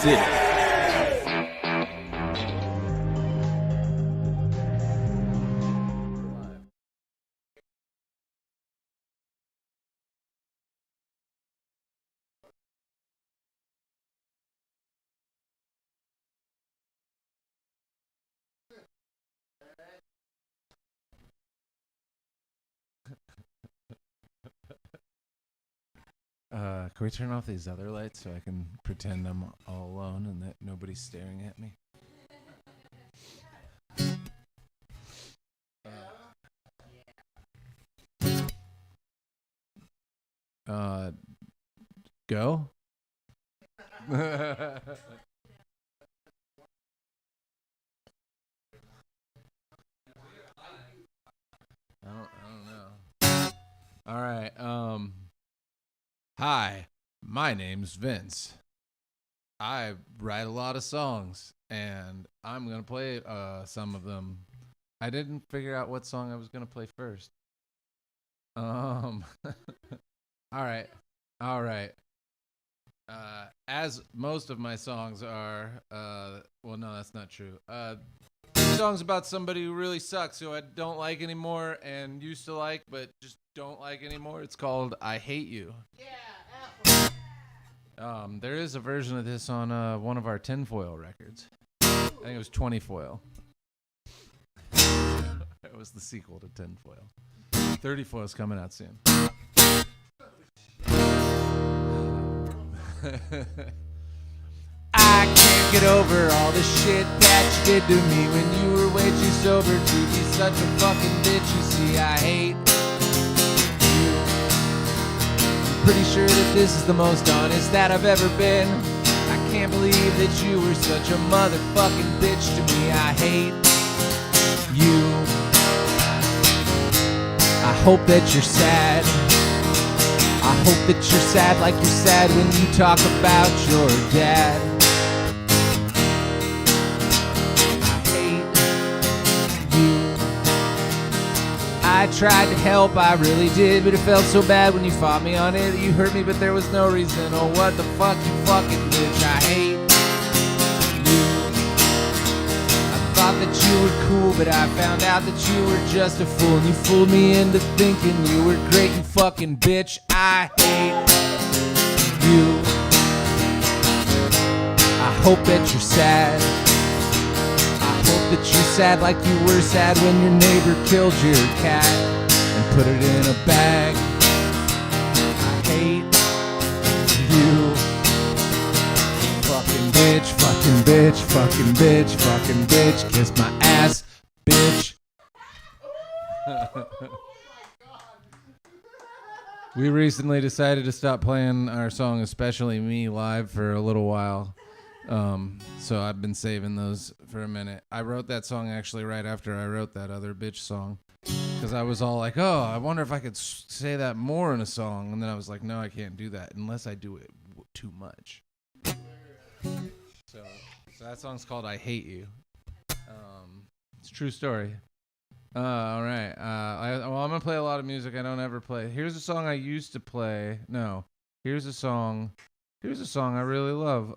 City. Can we turn off these other lights so I can pretend I'm all alone and that nobody's staring at me? Go? I don't know. All right. Hi, my name's Vince. I write a lot of songs, and I'm gonna play some of them. I didn't figure out what song I was gonna play first. All right. As most of my songs are, well, no, that's not true. Songs about somebody who really sucks, who I don't like anymore and used to like, but just don't like anymore. It's called I Hate You. Yeah. There is a version of this on one of our tinfoil records. I think it was 20 foil. It was the sequel to tinfoil. 30 foil is coming out soon. I can't get over all the shit that you did to me when you were way too sober to be such a fucking bitch. You see, I hate you. I'm pretty sure that this is the most honest that I've ever been. I can't believe that you were such a motherfucking bitch to me. I hate you. I hope that you're sad. I hope that you're sad like you're sad when you talk about your dad. I hate you. I tried to help, I really did, but it felt so bad when you fought me on it. You hurt me, but there was no reason. Oh, what the fuck, you fucking bitch. I hate you. I thought that you were cool, but I found out that you were just a fool. And you fooled me into thinking you were great, you fucking bitch. I hate you. I hope that you're sad. I hope that you're sad like you were sad when your neighbor killed your cat and put it in a bag. I hate you. Fucking bitch, fucking bitch, fucking bitch, fucking bitch. Kiss my ass, bitch. We recently decided to stop playing our song, Especially Me, live for a little while. So I've been saving those for a minute. I wrote that song actually right after I wrote that other bitch song. Because I was all like, oh, I wonder if I could say that more in a song. And then I was like, no, I can't do that unless I do it too much. So that song's called I Hate You. It's a true story. All right. I'm going to play a lot of music I don't ever play. Here's a song I used to play. No. Here's a song I really love.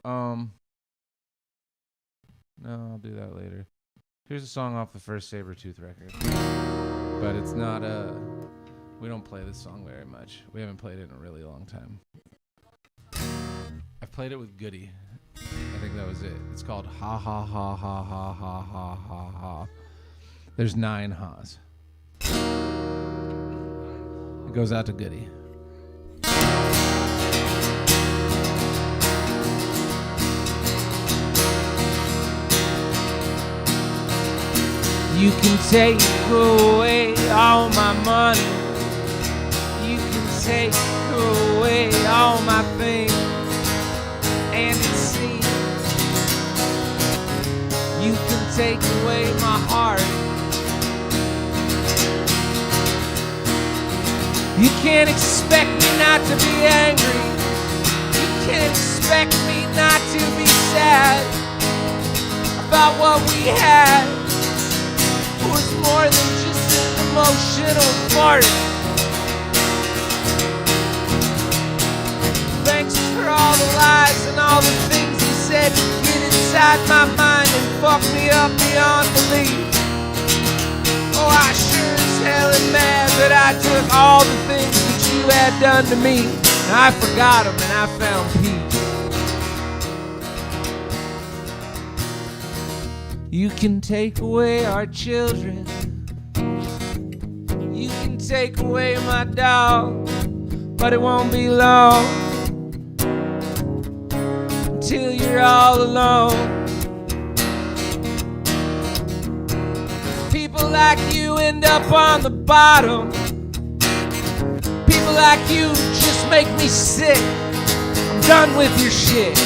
No, I'll do that later. Here's a song off the first Sabretooth record. But it's not we don't play this song very much. We haven't played it in a really long time. I've played it with Goody. I think that was it. It's called Ha Ha Ha Ha Ha Ha Ha Ha Ha. There's 9 ha's. It goes out to Goody. You can take away all my money. You can take away all my things. And it seems you can take away my heart. You can't expect me not to be angry. You can't expect me not to be sad about what we had. It was more than just an emotional fart. Thanks for all the lies and all the things you said. said get inside my mind and fuck me up beyond belief. Oh, I sure as hell am mad that I took all the things that you had done to me, and I forgot them and I found peace. You can take away our children, you can take away my dog, but it won't be long until you're all alone. People like you end up on the bottom. People like you just make me sick. I'm done with your shit.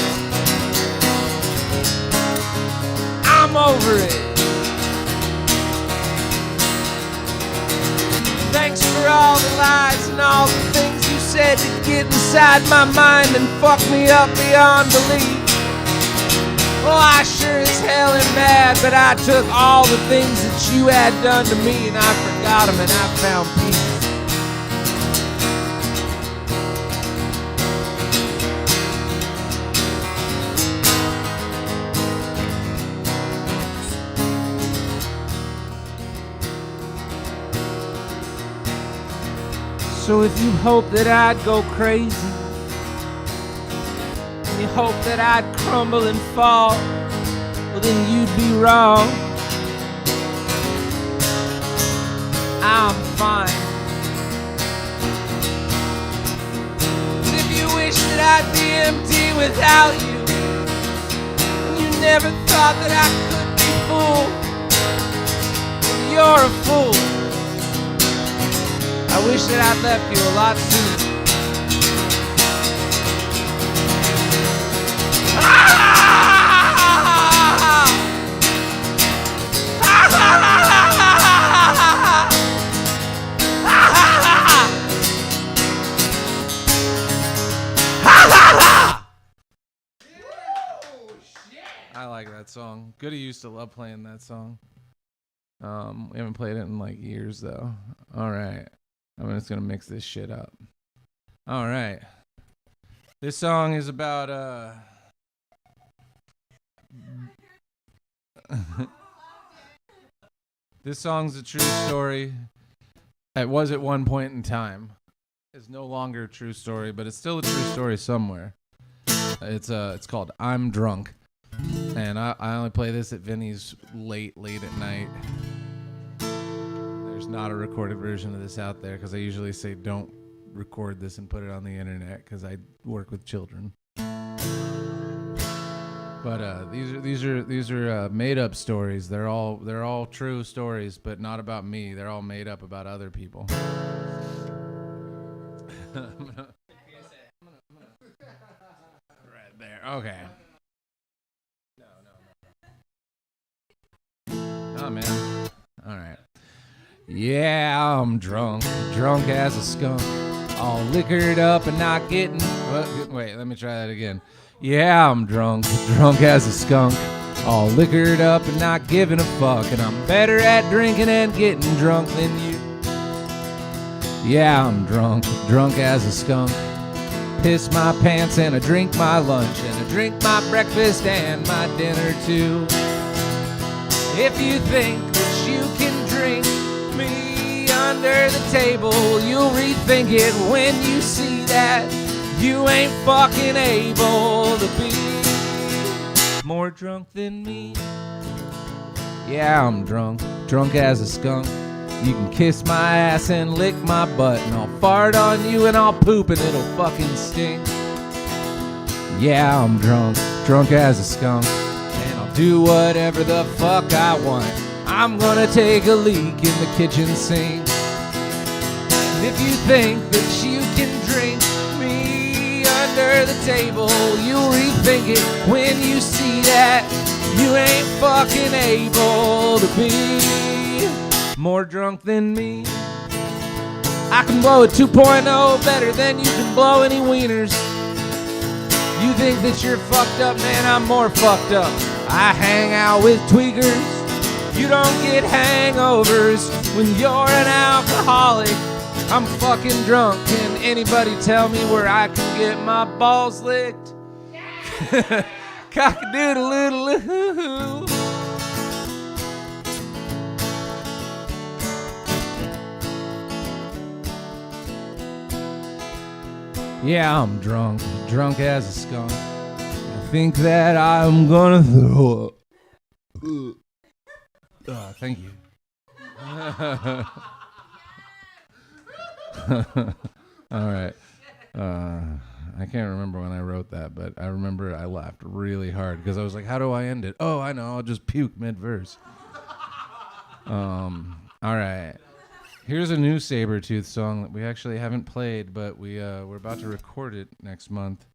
I'm over it. Thanks for all the lies and all the things you said to get inside my mind and fuck me up beyond belief. Oh, I sure as hell am mad, but I took all the things that you had done to me and I forgot them and I found peace. So if you hope that I'd go crazy, and you hope that I'd crumble and fall, well then you'd be wrong. I'm fine. But if you wish that I'd be empty without you, and you never thought that I could be fooled, well, you're a fool. I wish that I'd left you a lot sooner. I like that song. Goody used to love playing that song. We haven't played it in like years though. All right. I'm just gonna mix this shit up. All right. This song is about This song's a true story. It was at one point in time. It's no longer a true story, but it's still a true story somewhere. It's called I'm Drunk. And I only play this at Vinny's late at night. There's not a recorded version of this out there because I usually say don't record this and put it on the internet because I work with children. But these are made up stories. They're all true stories, but not about me. They're all made up about other people. Right there. Okay. Oh man. All right. Yeah, I'm drunk as a skunk, all liquored up and not getting. Wait, let me try that again. Yeah, I'm drunk as a skunk, all liquored up and not giving a fuck, and I'm better at drinking and getting drunk than you. Yeah, I'm drunk as a skunk, piss my pants and I drink my lunch and I drink my breakfast and my dinner too. If you think that you can drink me under the table, you'll rethink it when you see that you ain't fucking able to be more drunk than me. Yeah, I'm drunk as a skunk. You can kiss my ass and lick my butt, and I'll fart on you and I'll poop and it'll fucking stink. Yeah, I'm drunk as a skunk, and I'll do whatever the fuck I want. I'm gonna take a leak in the kitchen sink. And if you think that you can drink me under the table, you'll rethink it when you see that you ain't fucking able to be more drunk than me. I can blow a 2.0 better than you can blow any wieners. You think that you're fucked up, man, I'm more fucked up. I hang out with tweakers. You don't get hangovers when you're an alcoholic. I'm fucking drunk. Can anybody tell me where I can get my balls licked? Cock-a-doodle-oodle-hoo. Yeah, I'm drunk as a skunk. I think that I'm gonna throw up. Thank you. All right. I can't remember when I wrote that, but I remember I laughed really hard because I was like, how do I end it? Oh, I know. I'll just puke mid-verse. All right. Here's a new Sabretooth song that we actually haven't played, but we're about to record it next month.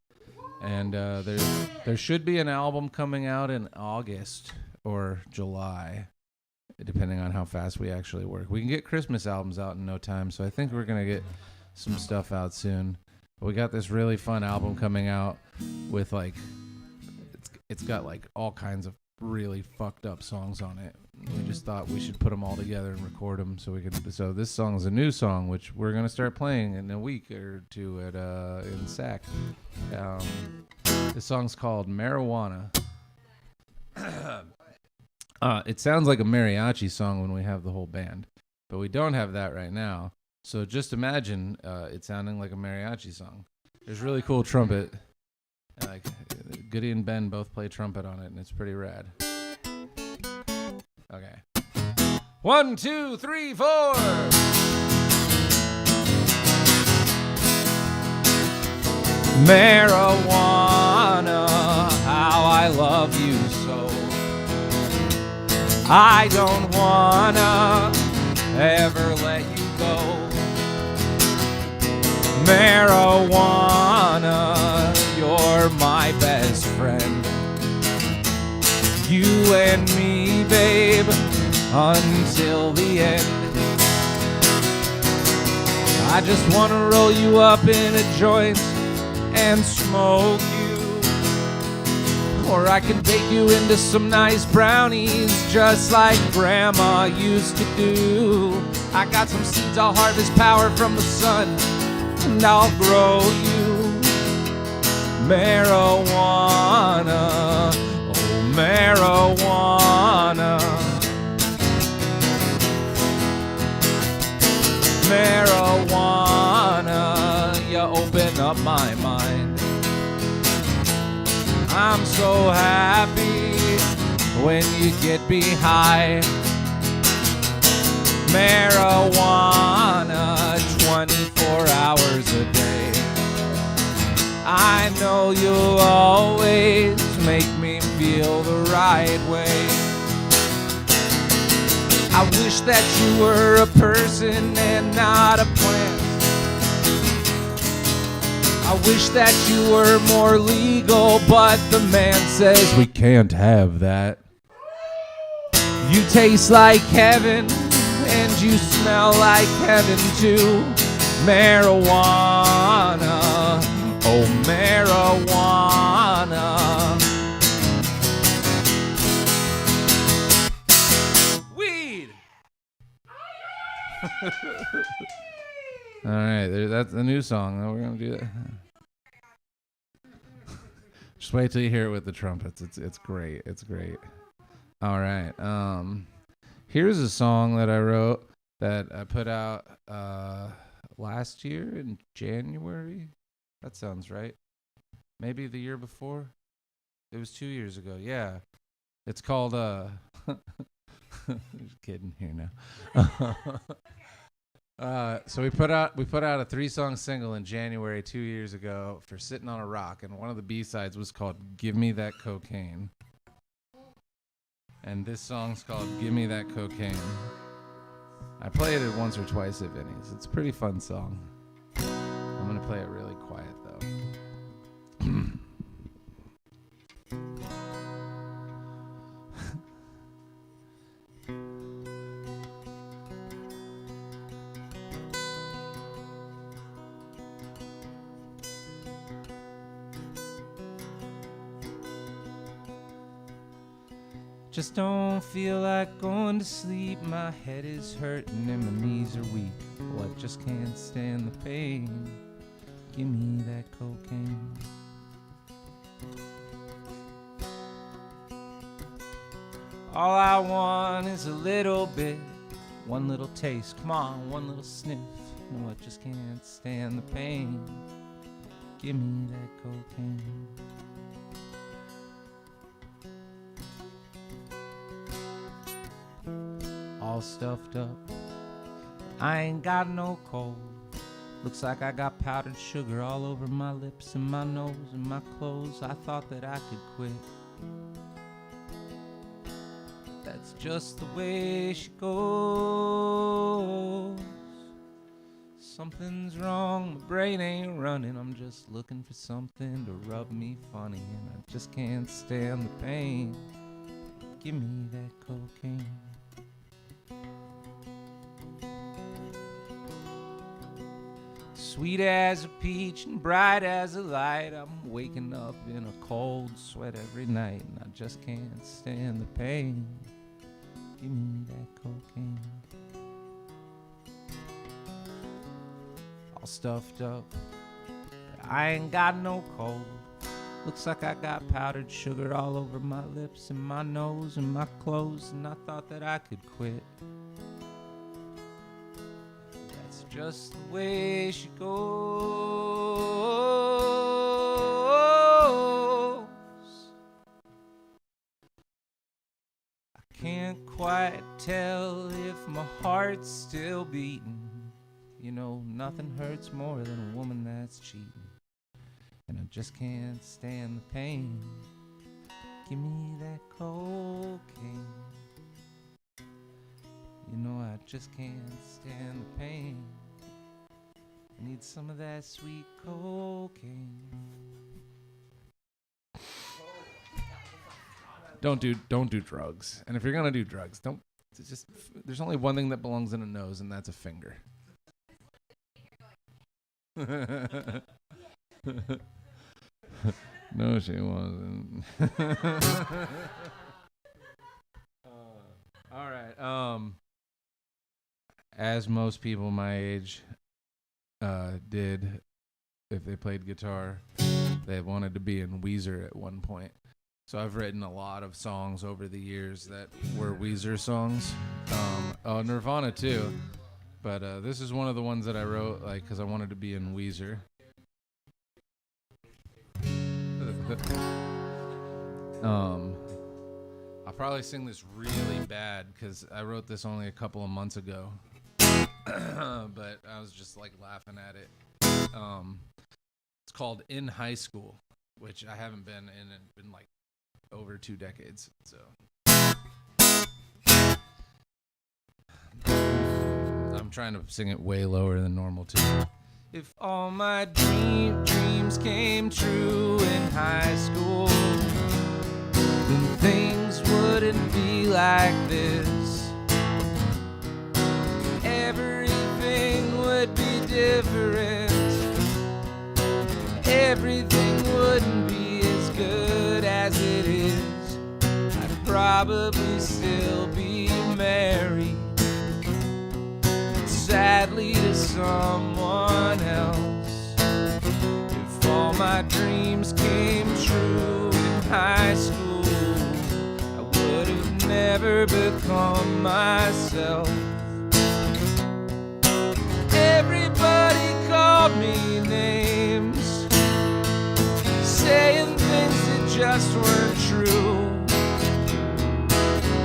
And there should be an album coming out in August or July, depending on how fast we actually work. We can get Christmas albums out in no time, so I think we're going to get some stuff out soon. But we got this really fun album coming out with, like, it's got, like, all kinds of really fucked up songs on it. We just thought we should put them all together and record them so we can. So this song is a new song, which we're going to start playing in a week or two at in SAC. This song's called Marijuana. It sounds like a mariachi song when we have the whole band, but we don't have that right now. So just imagine it sounding like a mariachi song. There's really cool trumpet. Like Goody and Ben both play trumpet on it, and it's pretty rad. Okay. 1, 2, 3, 4. Marijuana, how I love you so. I don't wanna ever let you go. Marijuana, you're my best friend. You and me, babe, until the end. I just wanna roll you up in a joint and smoke you, or I can bake you into some nice brownies just like Grandma used to do. I got some seeds, I'll harvest power from the sun, and I'll grow you marijuana, oh marijuana, marijuana, you open up my mind. I'm so happy when you get me high. Marijuana, 24 hours a day. I know you'll always make me feel the right way. I wish that you were a person and not a plant. I wish that you were more legal, but the man says we can't have that. You taste like heaven, and you smell like heaven too. Marijuana, oh marijuana. Weed. All right, that's the new song. We're gonna do that. Just wait till you hear it with the trumpets. It's great. It's great. All right. Here's a song that I wrote that I put out last year in January. That sounds right. Maybe the year before. It was 2 years ago. Yeah. It's called just kidding here now. So we put out a 3-song single in January 2 years ago for Sitting on a Rock, and one of the B-sides was called Give Me That Cocaine. And this song's called Give Me That Cocaine. I played it once or twice at Vinny's. It's a pretty fun song. I'm going to play it really quiet, though. Just don't feel like going to sleep. My head is hurting and my knees are weak. Well, I just can't stand the pain. Give me that cocaine. All I want is a little bit, one little taste, come on, one little sniff. No, I just can't stand the pain. Give me that cocaine. All stuffed up, I ain't got no cold. Looks like I got powdered sugar all over my lips and my nose and my clothes. I thought that I could quit. That's just the way she goes. Something's wrong, my brain ain't running. I'm just looking for something to rub me funny, and I just can't stand the pain. Give me that cocaine. Sweet as a peach and bright as a light, I'm waking up in a cold sweat every night, and I just can't stand the pain. Give me that cocaine. All stuffed up, but I ain't got no cold. Looks like I got powdered sugar all over my lips and my nose and my clothes, and I thought that I could quit. That's just the way she goes. I can't quite tell if my heart's still beating. You know, nothing hurts more than a woman that's cheating. And I just can't stand the pain. Give me that cocaine. You know, I just can't stand the pain. I need some of that sweet cocaine. Don't do drugs. And if you're gonna do drugs, there's only one thing that belongs in a nose, and that's a finger. No, she wasn't. All right. As most people my age did, if they played guitar, they wanted to be in Weezer at one point. So I've written a lot of songs over the years that were Weezer songs. Nirvana too. But this is one of the ones that I wrote, like, because I wanted to be in Weezer. I'll probably sing this really bad because I wrote this only a couple of months ago. But I was just like laughing at it. It's called In High School, which I haven't been in like over 2 decades. So I'm trying to sing it way lower than normal too. If all my dreams came true in high school, then things wouldn't be like this. Everything would be different. Everything wouldn't be as good as it is. I'd probably still be married, sadly to someone else. If all my dreams came true in high school, I would have never become myself. Everybody called me names, saying things that just weren't true.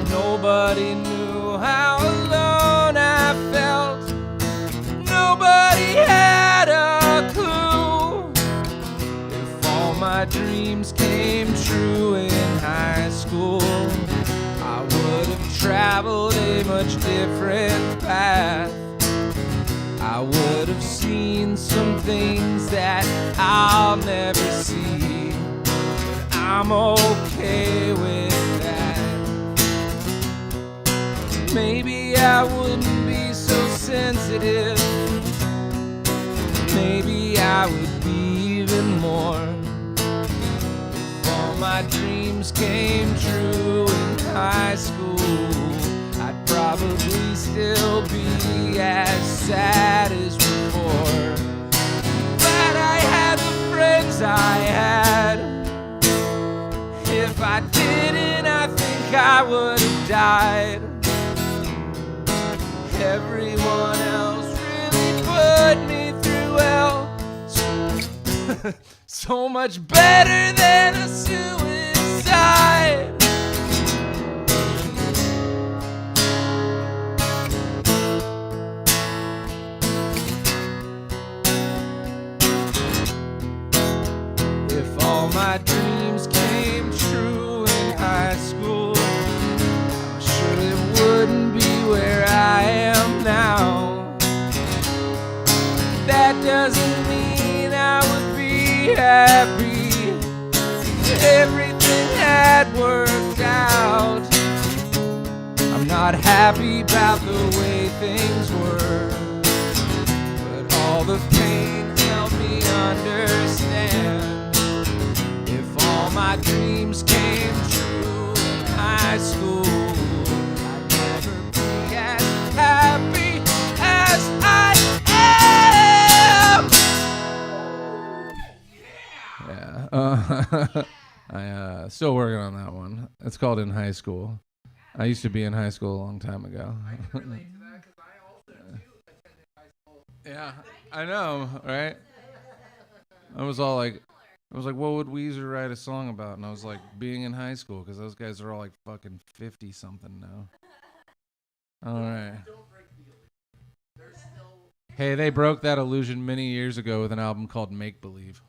Nobody knew how alone I felt. Nobody had a clue. If all my dreams came true in high school, I would have traveled a much different path. I would have seen some things that I'll never see, but I'm okay with that. Maybe I wouldn't be so sensitive. Maybe I would be even more. If all my dreams came true in high school, I'd probably still be as sad as before. Glad I had the friends I had. If I didn't, I think I would have Everyone else really put me through hell. So much better than a suicide. If all my dreams came true in high school, I'm sure it wouldn't be where I am now. That doesn't mean I would be happy. Everything had worked out. I'm not happy about the way things were, but all the pain helped me understand. If all my dreams came true in high school, I'd never be as happy as I am. Yeah. I still working on that one. It's called In High School. I used to be in high school a long time ago. I can relate to that because I also too attended high school. Yeah, I know, right? I was like, what would Weezer write a song about? And I was like, being in high school, because those guys are all like fucking 50 something now. All right. Don't break the illusion. They're still. Hey, they broke that illusion many years ago with an album called Make Believe.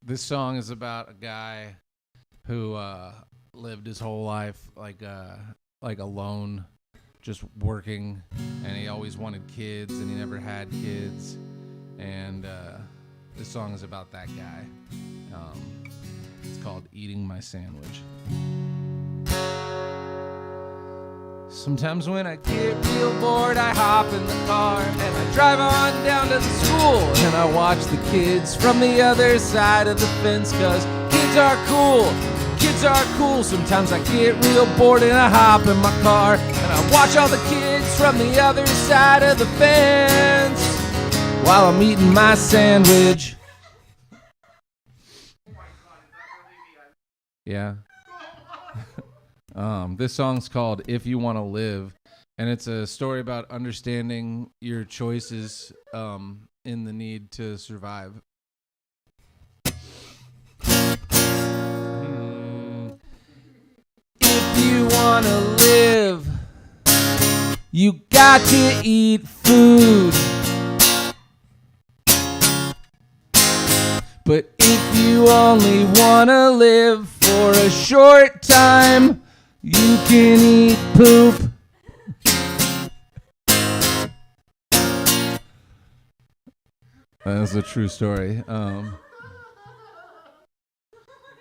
This song is about a guy who lived his whole life like alone, just working, and he always wanted kids, and he never had kids. And this song is about that guy. It's called Eating My Sandwich. Sometimes when I get real bored, I hop in the car and I drive on down to the school, and I watch the kids from the other side of the fence, 'cause kids are cool. Kids are cool. Sometimes I get real bored and I hop in my car and I watch all the kids from the other side of the fence while I'm eating my sandwich. Yeah. This song's called If You Want to Live, and it's a story about understanding your choices in the need to survive. If you want to live, you got to eat food. But if you only want to live for a short time, you can eat poop. That's a true story.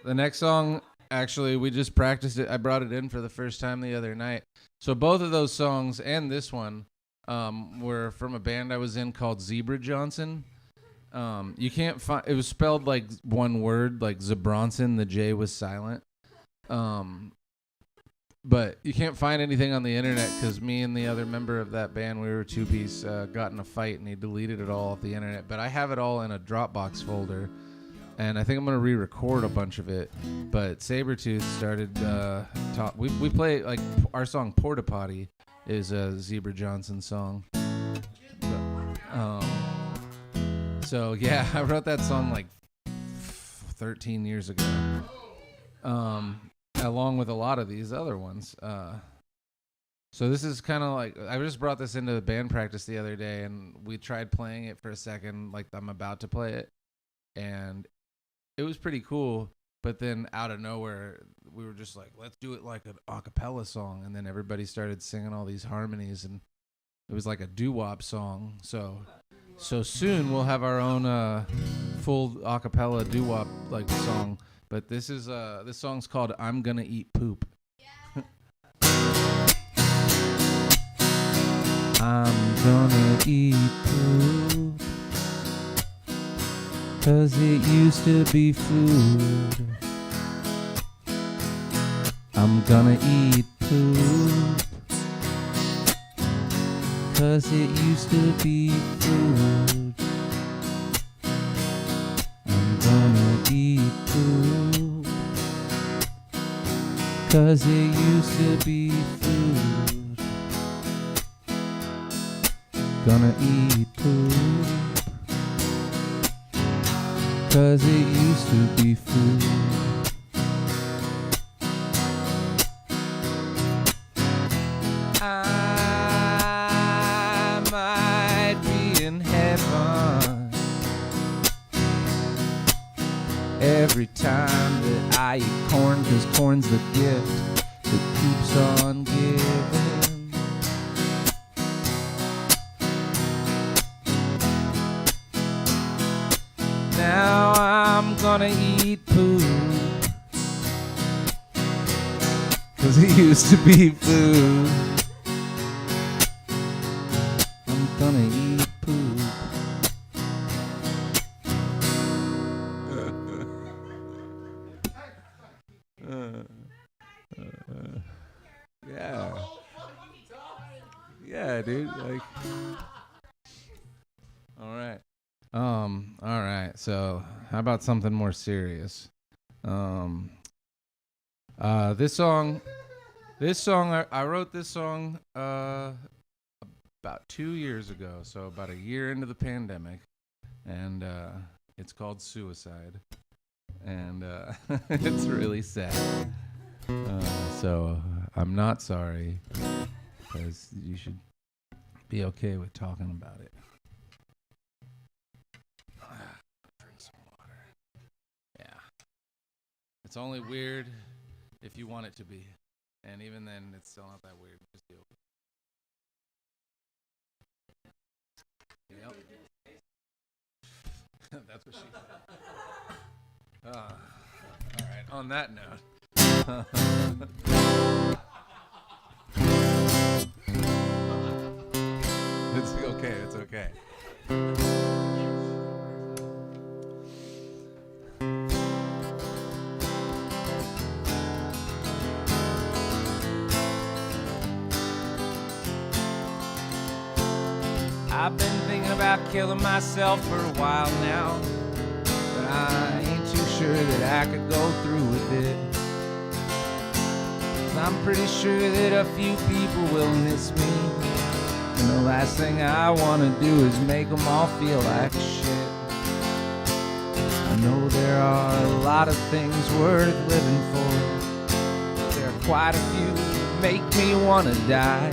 The next song, actually, we just practiced it. I brought it in for the first time the other night. So both of those songs and this one were from a band I was in called Zebra Johnson. You can't find. It was spelled like one word, like Zabronson. The J was silent. But you can't find anything on the internet because me and the other member of that band, we were a two-piece, got in a fight and he deleted it all off the internet. But I have it all in a Dropbox folder, and I think I'm going to re-record a bunch of it. But Sabretooth started we play, like, our song Porta Potty is a Zebra Johnson song. So, yeah, I wrote that song like 13 years ago. Along with a lot of these other ones. So this is kind of like, I just brought this into the band practice the other day, and we tried playing it for a second, like I'm about to play it, and it was pretty cool, but then out of nowhere, we were just like, let's do it like an a cappella song, and then everybody started singing all these harmonies, and it was like a doo-wop song, so soon we'll have our own full a cappella doo-wop like song. But this song's called I'm Gonna Eat Poop. Yeah. I'm gonna eat poop, 'cause it used to be food. I'm gonna eat poop, 'cause it used to be food. I'm gonna eat poop, 'cause it used to be food. Gonna eat poop, 'cause it used to be food. I might be in heaven every time that I eat corn, 'cause corn's the gift that keeps on giving. Now I'm gonna eat poop, 'cause it used to be food. I'm gonna eat poop. Yeah. Yeah, dude. Like. All right. All right. So, how about something more serious? This song. I wrote this song about 2 years ago. So about a year into the pandemic, and it's called "Suicide," and it's really sad. So I'm not sorry, because you should be okay with talking about it. Drink some water. Yeah. It's only weird if you want it to be. And even then, it's still not that weird. Just deal with it. Yep. That's what she said. All right. On that note. It's okay. It's okay. I've been thinking about killing myself for a while now, but I ain't too sure that I could go through with it. 'Cause I'm pretty sure that a few people will miss me, and the last thing I want to do is make them all feel like shit. I know there are a lot of things worth living for, but there are quite a few that make me want to die.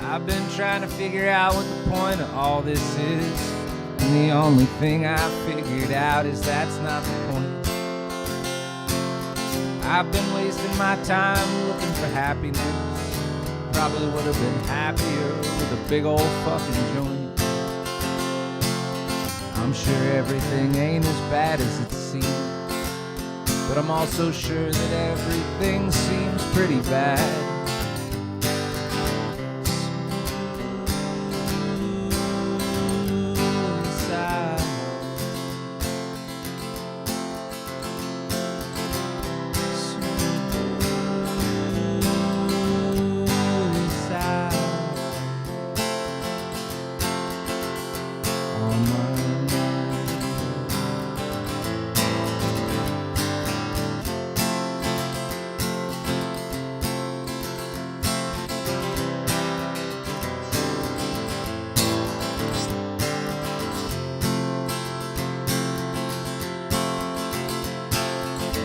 I've been trying to figure out what the point of all this is, and the only thing I figured out is that's not the point. I've been wasting my time looking for happiness. Probably would have been happier with a big old fucking joint. I'm sure everything ain't as bad as it seems, but I'm also sure that everything seems pretty bad.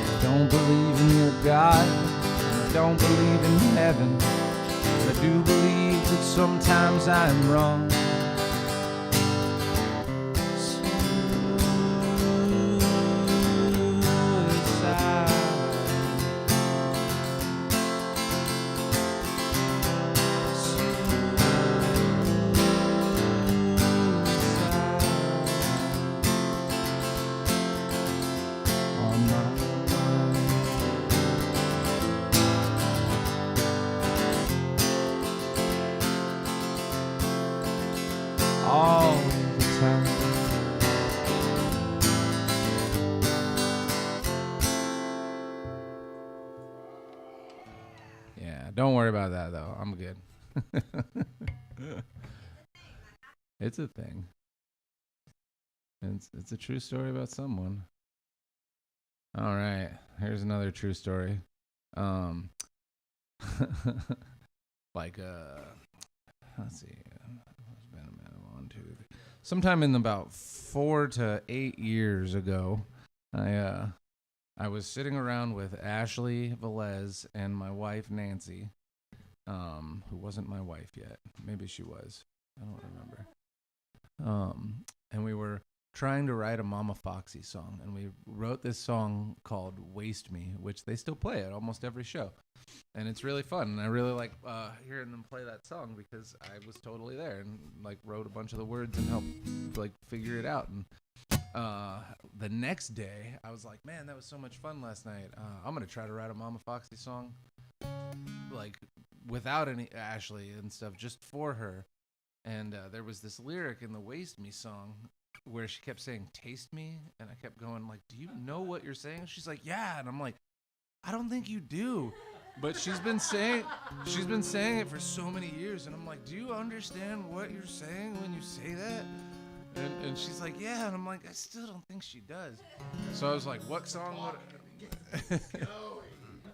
I don't believe in your God, and I don't believe in heaven, but I do believe that sometimes I'm wrong. Yeah, don't worry about that though. I'm good. It's a thing. It's a true story about someone. All right, here's another true story. Um, like let's see, sometime in about 4 to 8 years ago, I was sitting around with Ashley Velez and my wife Nancy, who wasn't my wife yet. Maybe she was. I don't remember. And we were trying to write a Mama Foxy song, and we wrote this song called "Waste Me," which they still play at almost every show, and it's really fun. And I really like hearing them play that song because I was totally there and like wrote a bunch of the words and helped like figure it out. And the next day, I was like, man, that was so much fun last night. I'm gonna try to write a Mama Foxy song, like without any Ashley and stuff, just for her. And there was this lyric in the "Waste Me" song where she kept saying "taste me," and I kept going like, "Do you know what you're saying?" She's like, "Yeah," and I'm like, "I don't think you do." But she's been saying it for so many years, and I'm like, "Do you understand what you're saying when you say that?" And she's like, "Yeah," and I'm like, "I still don't think she does." So I was like, "What song would?"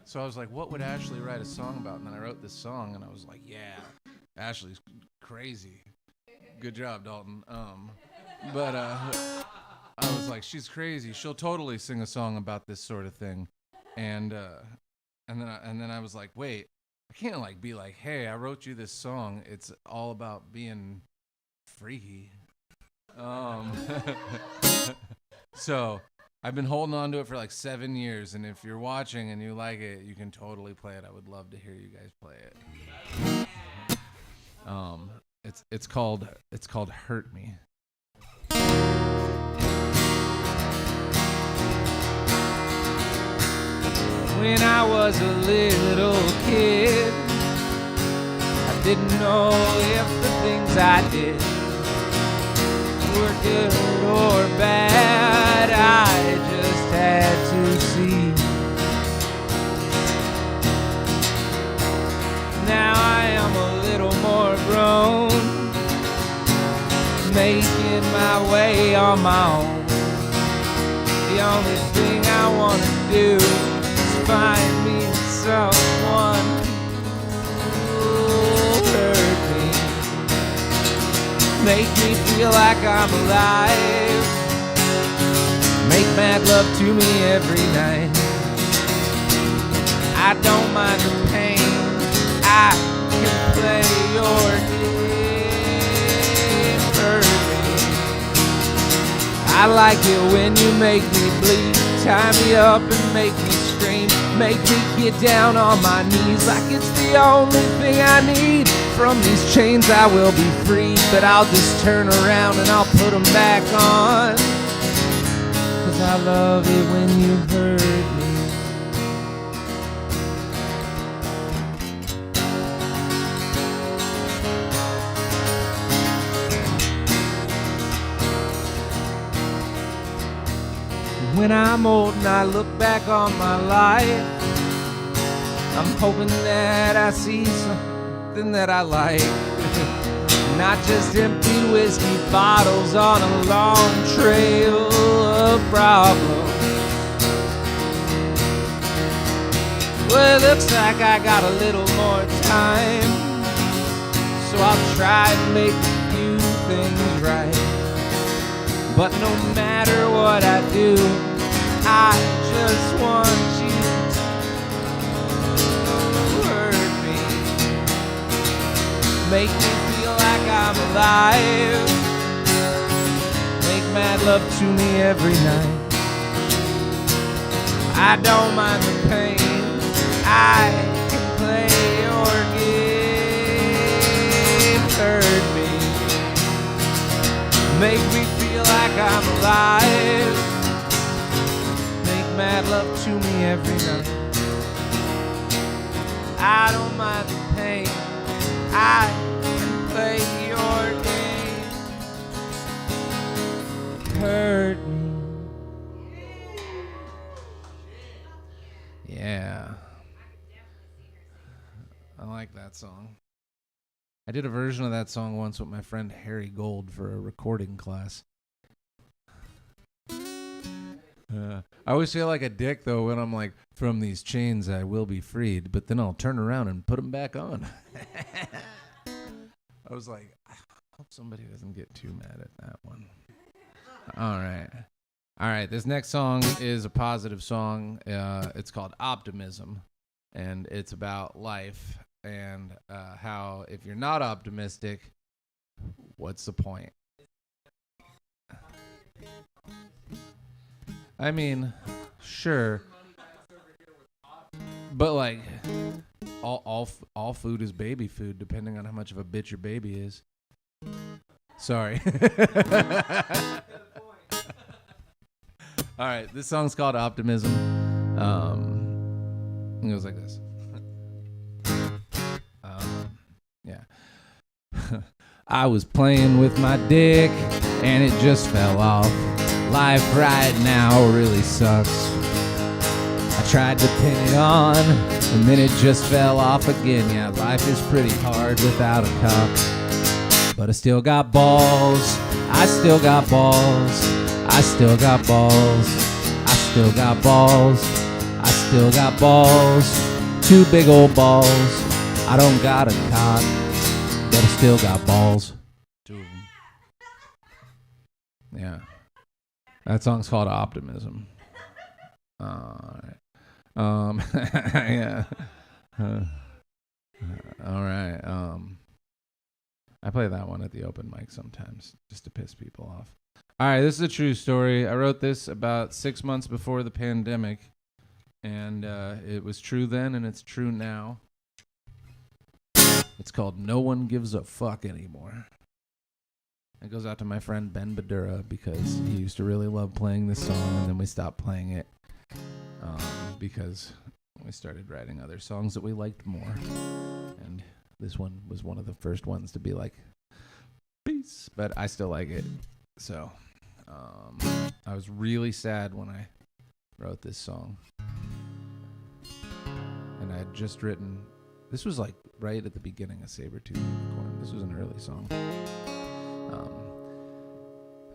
So I was like, "What would Ashley write a song about?" And then I wrote this song, and I was like, "Yeah, Ashley's crazy. Good job, Dalton." But I was like, "She's crazy. She'll totally sing a song about this sort of thing." And then I was like, "Wait, I can't like be like, hey, I wrote you this song. It's all about being freaky." So I've been holding on to it for like 7 years, and if you're watching and you like it, you can totally play it. I would love to hear you guys play it. It's called "Hurt Me." When I was a little kid, I didn't know if the things I did were good or bad. I just had to see. Now I am a little more grown, making my way on my own. The only thing I want to do is find me someone who'll hurt me, make me feel like I'm alive, make mad love to me every night. I don't mind the pain, I can play your game. Hurt me, I like it when you make me bleed, tie me up and make me scream, make me get down on my knees like it's the only thing I need. From these chains I will be free, but I'll just turn around and I'll put them back on, 'cause I love it when you hurt me. When I'm old and I look back on my life, I'm hoping that I see something that I like. Not just empty whiskey bottles on a long trail of problems. Well, it looks like I got a little more time, so I'll try and make a few things right. But no matter what I do, I just want you to hurt me, make me feel like I'm alive, make mad love to me every night. I don't mind the pain, I can play your game. Hurt me, make me feel like I'm alive, make mad love to me every night. I don't mind the pain, I can play your game. Hurt me. Yeah. I like that song. I did a version of that song once with my friend Harry Gold for a recording class. I always feel like a dick, though, when I'm like, from these chains I will be freed, but then I'll turn around and put them back on. I was like, I hope somebody doesn't get too mad at that one. All right, this next song is a positive song. It's called Optimism, and it's about life and how if you're not optimistic, what's the point? I mean, sure, but like, all food is baby food, depending on how much of a bitch your baby is. Sorry. All right, this song's called Optimism. It goes like this. Yeah. I was playing with my dick and it just fell off. Life right now really sucks. I tried to pin it on and then it just fell off again. Yeah, life is pretty hard without a cock. But I still got balls. I still got balls. I still got balls. I still got balls. I still got balls. 2 big old balls. I don't got a cock, but I still got balls. 2 of them. Yeah. That song's called Optimism. All right. Yeah. All right. I play that one at the open mic sometimes just to piss people off. All right, this is a true story. I wrote this about 6 months before the pandemic, and it was true then and it's true now. It's called No One Gives a Fuck Anymore. It goes out to my friend Ben Badura because he used to really love playing this song, and then we stopped playing it because we started writing other songs that we liked more. And this one was one of the first ones to be like, peace, but I still like it. So I was really sad when I wrote this song. And I had just written, this was like right at the beginning of Sabertooth Unicorn. This was an early song.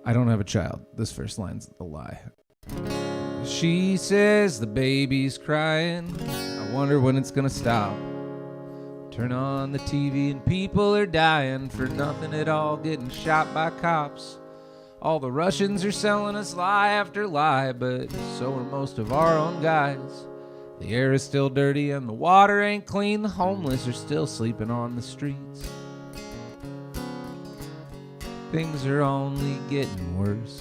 I don't have a child. This first line's a lie. She says the baby's crying. I wonder when it's gonna stop. Turn on the TV and people are dying for nothing at all, getting shot by cops. All the Russians are selling us lie after lie, but so are most of our own guys. The air is still dirty and the water ain't clean. The homeless are still sleeping on the streets. Things are only getting worse.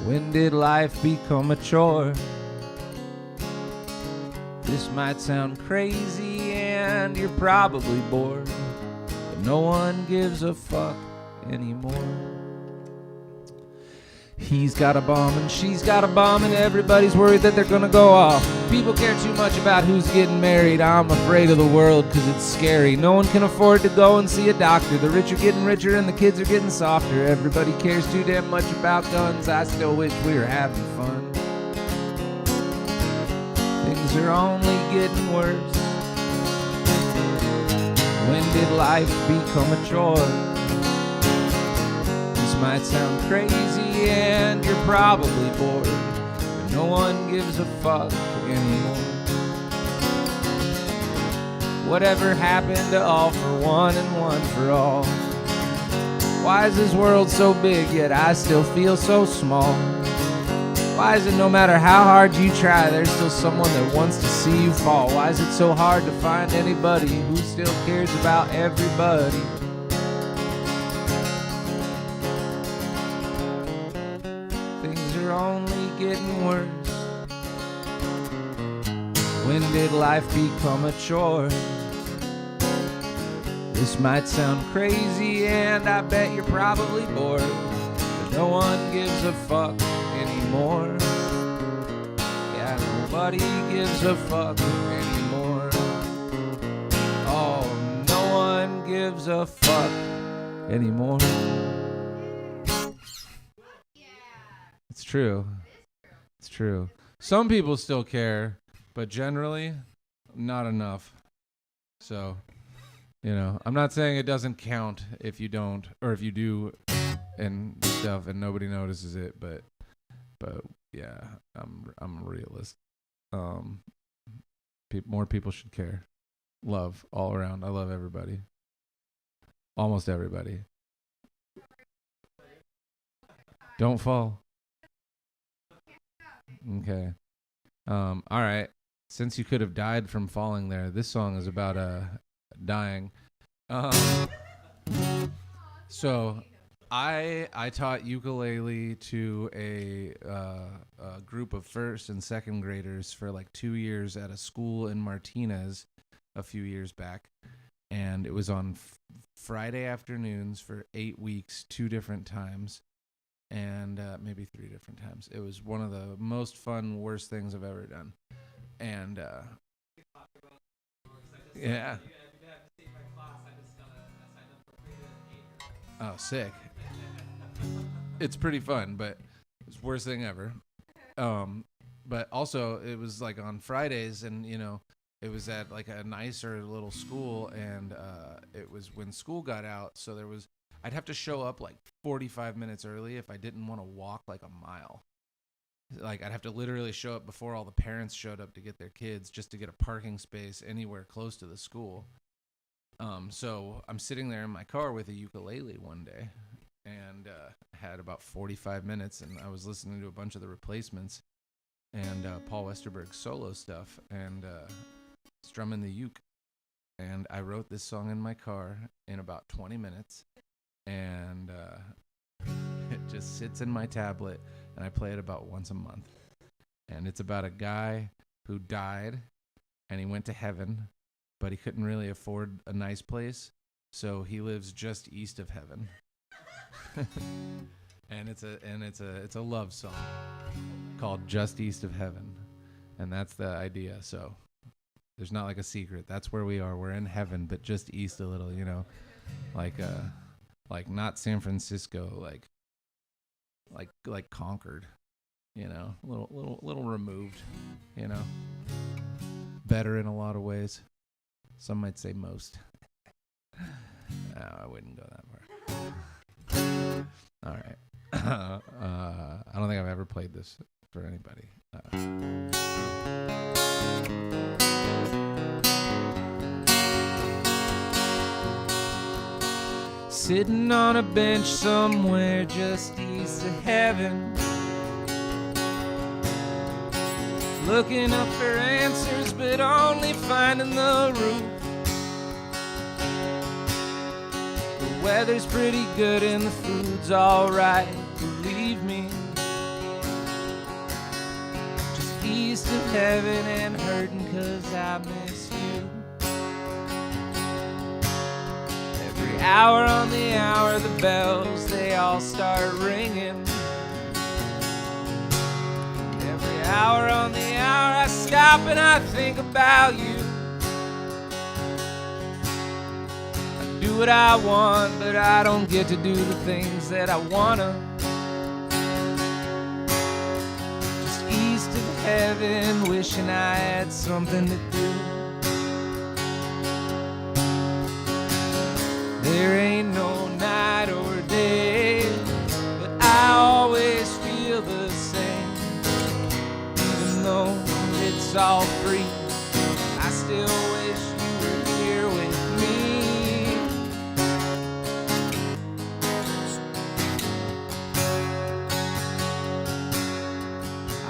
When did life become a chore? This might sound crazy and you're probably bored, but no one gives a fuck anymore. He's got a bomb and she's got a bomb and everybody's worried that they're gonna go off. People care too much about who's getting married. I'm afraid of the world cause it's scary. No one can afford to go and see a doctor. The rich are getting richer and the kids are getting softer. Everybody cares too damn much about guns. I still wish we were having fun. Things are only getting worse. When did life become a chore? Might sound crazy and you're probably bored, but no one gives a fuck anymore. Whatever happened to all for one and one for all? Why is this world so big yet I still feel so small? Why is it no matter how hard you try, there's still someone that wants to see you fall? Why is it so hard to find anybody who still cares about everybody? Only getting worse. When did life become a chore? This might sound crazy and I bet you're probably bored, but no one gives a fuck anymore. Yeah, nobody gives a fuck anymore. Oh, no one gives a fuck anymore. It's true. It's true. Some people still care, but generally, not enough. So, I'm not saying it doesn't count if you don't, or if you do and stuff and nobody notices it, but yeah, I'm a realist. More people should care. Love all around. I love everybody. Almost everybody. Don't fall. Okay. All right. Since you could have died from falling there, this song is about dying. So I taught ukulele to a group of first and second graders for like 2 years at a school in Martinez a few years back, and it was on Friday afternoons for 8 weeks, 2 different times, and maybe 3 different times. It was one of the most fun, worst things I've ever done, and yeah. Oh, sick. It's pretty fun, but it's the worst thing ever. But also it was like on Fridays, and it was at like a nicer little school, and it was when school got out, so I'd have to show up like 45 minutes early if I didn't want to walk like a mile. Like I'd have to literally show up before all the parents showed up to get their kids, just to get a parking space anywhere close to the school. So I'm sitting there in my car with a ukulele one day, and had about 45 minutes, and I was listening to a bunch of the Replacements and Paul Westerberg's solo stuff, and strumming the uke. And I wrote this song in my car in about 20 minutes, and it just sits in my tablet, and I play it about once a month. And it's about a guy who died, and he went to heaven, but he couldn't really afford a nice place, so he lives just east of heaven. And it's a love song called Just East of Heaven, and that's the idea. So there's not like a secret. That's where we are. We're in heaven, but just east a little, like not San Francisco, like Concord, little removed, better in a lot of ways. Some might say most. No, I wouldn't go that far. All right. I don't think I've ever played this for anybody. Sitting on a bench somewhere just east of heaven, looking up for answers, but only finding the roof. The weather's pretty good and the food's alright, believe me. Just east of heaven and hurting 'cause I miss you. Every hour on the hour, the bells, they all start ringing. Every hour on the hour, I stop and I think about you. I do what I want, but I don't get to do the things that I wanna. Just east of heaven, wishing I had something to do. There ain't no night or day, but I always feel the same. Even though it's all free, I still wish you were here with me.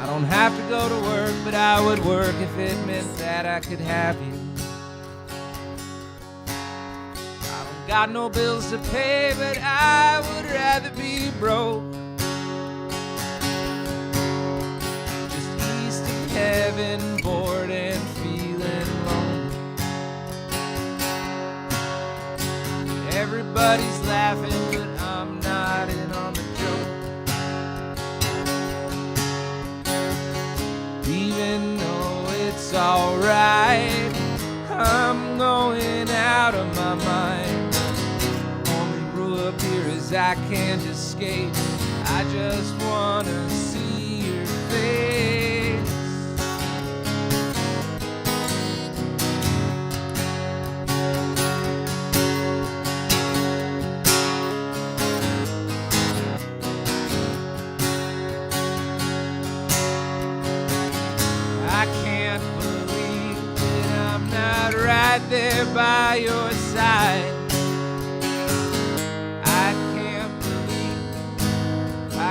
I don't have to go to work, but I would work if it meant that I could have you. Got no bills to pay, but I would rather be broke. Just east of heaven, bored and feeling lonely. Everybody's laughing, but I'm not in on the joke. Even though it's alright, I'm going out of my mind. Up here as I can't escape, I just wanna see your face. right there by your side. I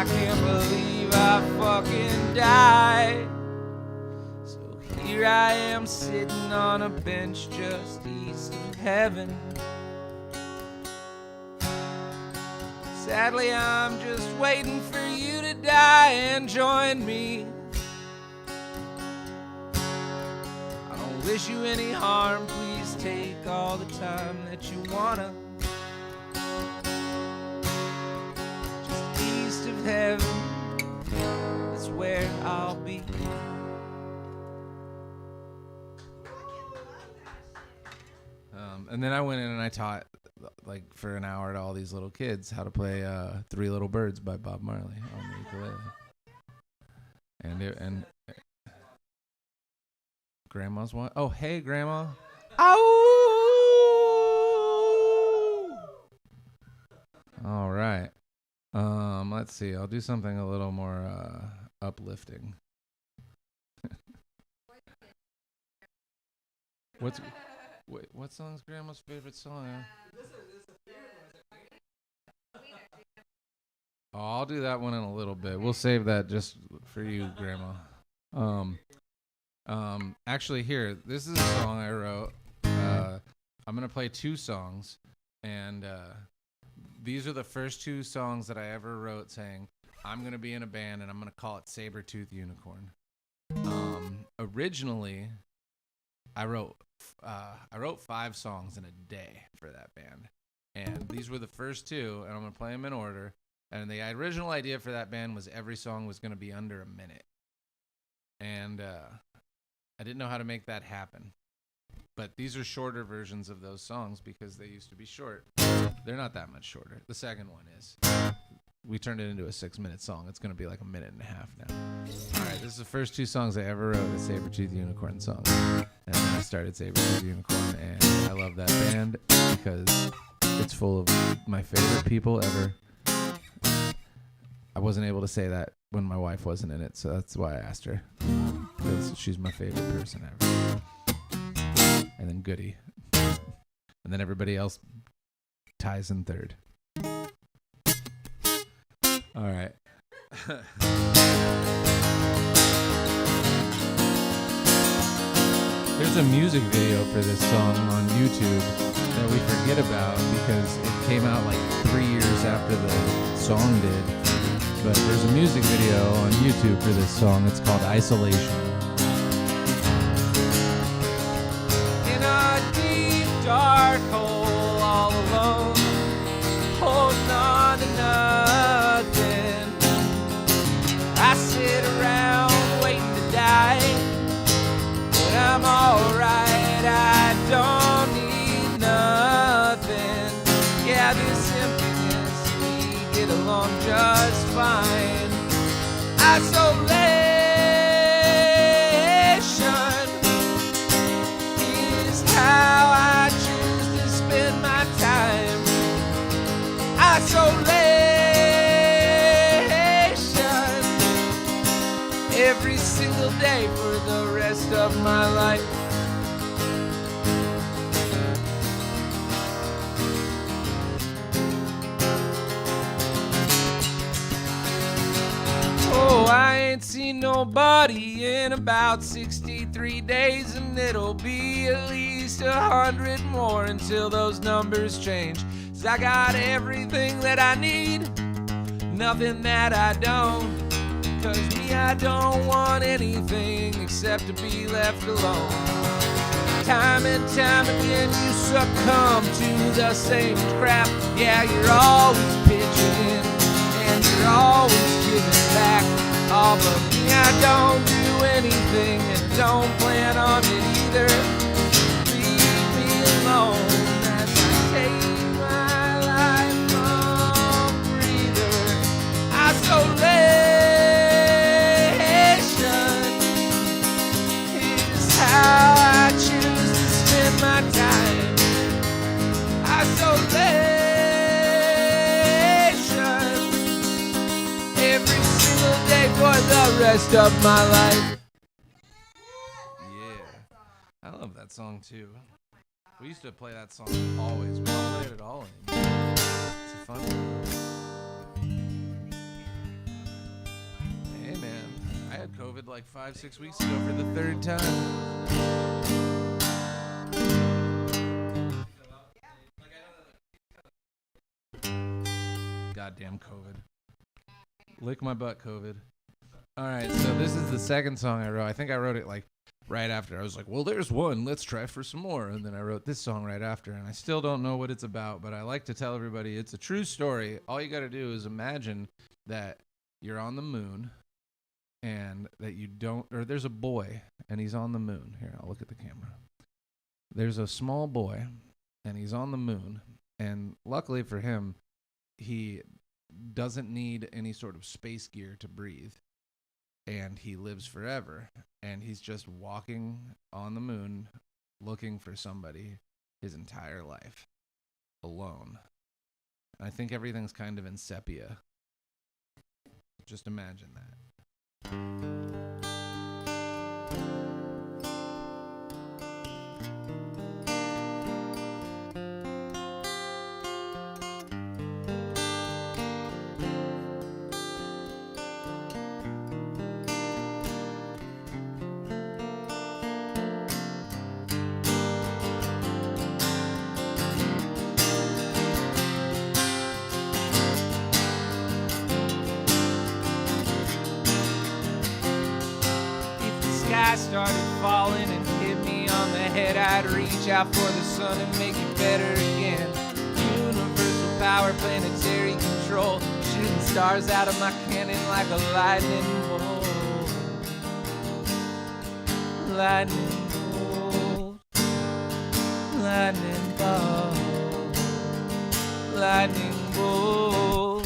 can't believe I fucking died. So here I am sitting on a bench just east of heaven. Sadly, I'm just waiting for you to die and join me. I don't wish you any harm, please take all the time that you wanna. Just east of heaven is where I'll be. And then I went in and I taught like for an hour to all these little kids how to play Three Little Birds by Bob Marley on the ukulele. And Grandma's one. Oh, hey, Grandma. Ow! All right. Let's see. I'll do something a little more uplifting. What song's Grandma's favorite song? Oh, I'll do that one in a little bit. We'll save that just for you, Grandma. Actually, here, this is a song I wrote. I'm gonna play two songs, and these are the first two songs that I ever wrote saying I'm gonna be in a band and I'm gonna call it Saber-Tooth Unicorn. Originally, I wrote 5 songs in a day for that band, and these were the first two, and I'm gonna play them in order. And the original idea for that band was every song was gonna be under a minute, and I didn't know how to make that happen. But these are shorter versions of those songs because they used to be short. They're not that much shorter. The second one is. We turned it into a 6-minute song. It's gonna be like a minute and a half now. All right, this is the first 2 songs I ever wrote, a Saber-Tooth Unicorn song. And then I started Saber-Tooth Unicorn, and I love that band because it's full of my favorite people ever. I wasn't able to say that when my wife wasn't in it, so that's why I asked her. Because she's my favorite person ever. And then Goody. And then everybody else ties in third. All right. There's a music video for this song on YouTube that we forget about because it came out like 3 years after the song did. But there's a music video on YouTube for this song. It's called Isolation. In a deep, dark hole, all alone, holding on to nothing. I sit around waiting to die, but I'm alright. I don't need nothing. Yeah, this emptiness, we get along just fine. Isolation is how I choose to spend my time. Isolation every single day for the rest of my life. Oh, I ain't seen nobody in about 63 days, and it'll be at least 100 more until those numbers change. 'Cause I got everything that I need, nothing that I don't. 'Cause me, I don't want anything except to be left alone. Time and time again you succumb to the same crap. Yeah, you're always pitching and you're always giving back. Oh, but me, I don't do anything and don't plan on it either. Leave me alone as I take my life on breather. Isolation is how I choose to spend my time. Isolation every single day for the rest of my life. Yeah, I love that song too. We used to play that song always. We don't play it at all anymore. It's a fun one. Hey, man. I had COVID like 5-6 weeks ago for the third time. Goddamn COVID. Lick my butt, COVID. All right, so this is the second song I wrote. I think I wrote it like right after. I was like, well, there's one. Let's try for some more. And then I wrote this song right after. And I still don't know what it's about, but I like to tell everybody it's a true story. All you got to do is imagine that you're on the moon and that you don't, or there's a boy and he's on the moon. Here, I'll look at the camera. There's a small boy and he's on the moon. And luckily for him, he doesn't need any sort of space gear to breathe. And he lives forever. And he's just walking on the moon looking for somebody his entire life alone. I think everything's kind of in sepia. Just imagine that. Started falling and hit me on the head, I'd reach out for the sun and make it better again. Universal power, planetary control, shooting stars out of my cannon like a lightning bolt. Lightning bolt. Lightning bolt. Lightning bolt.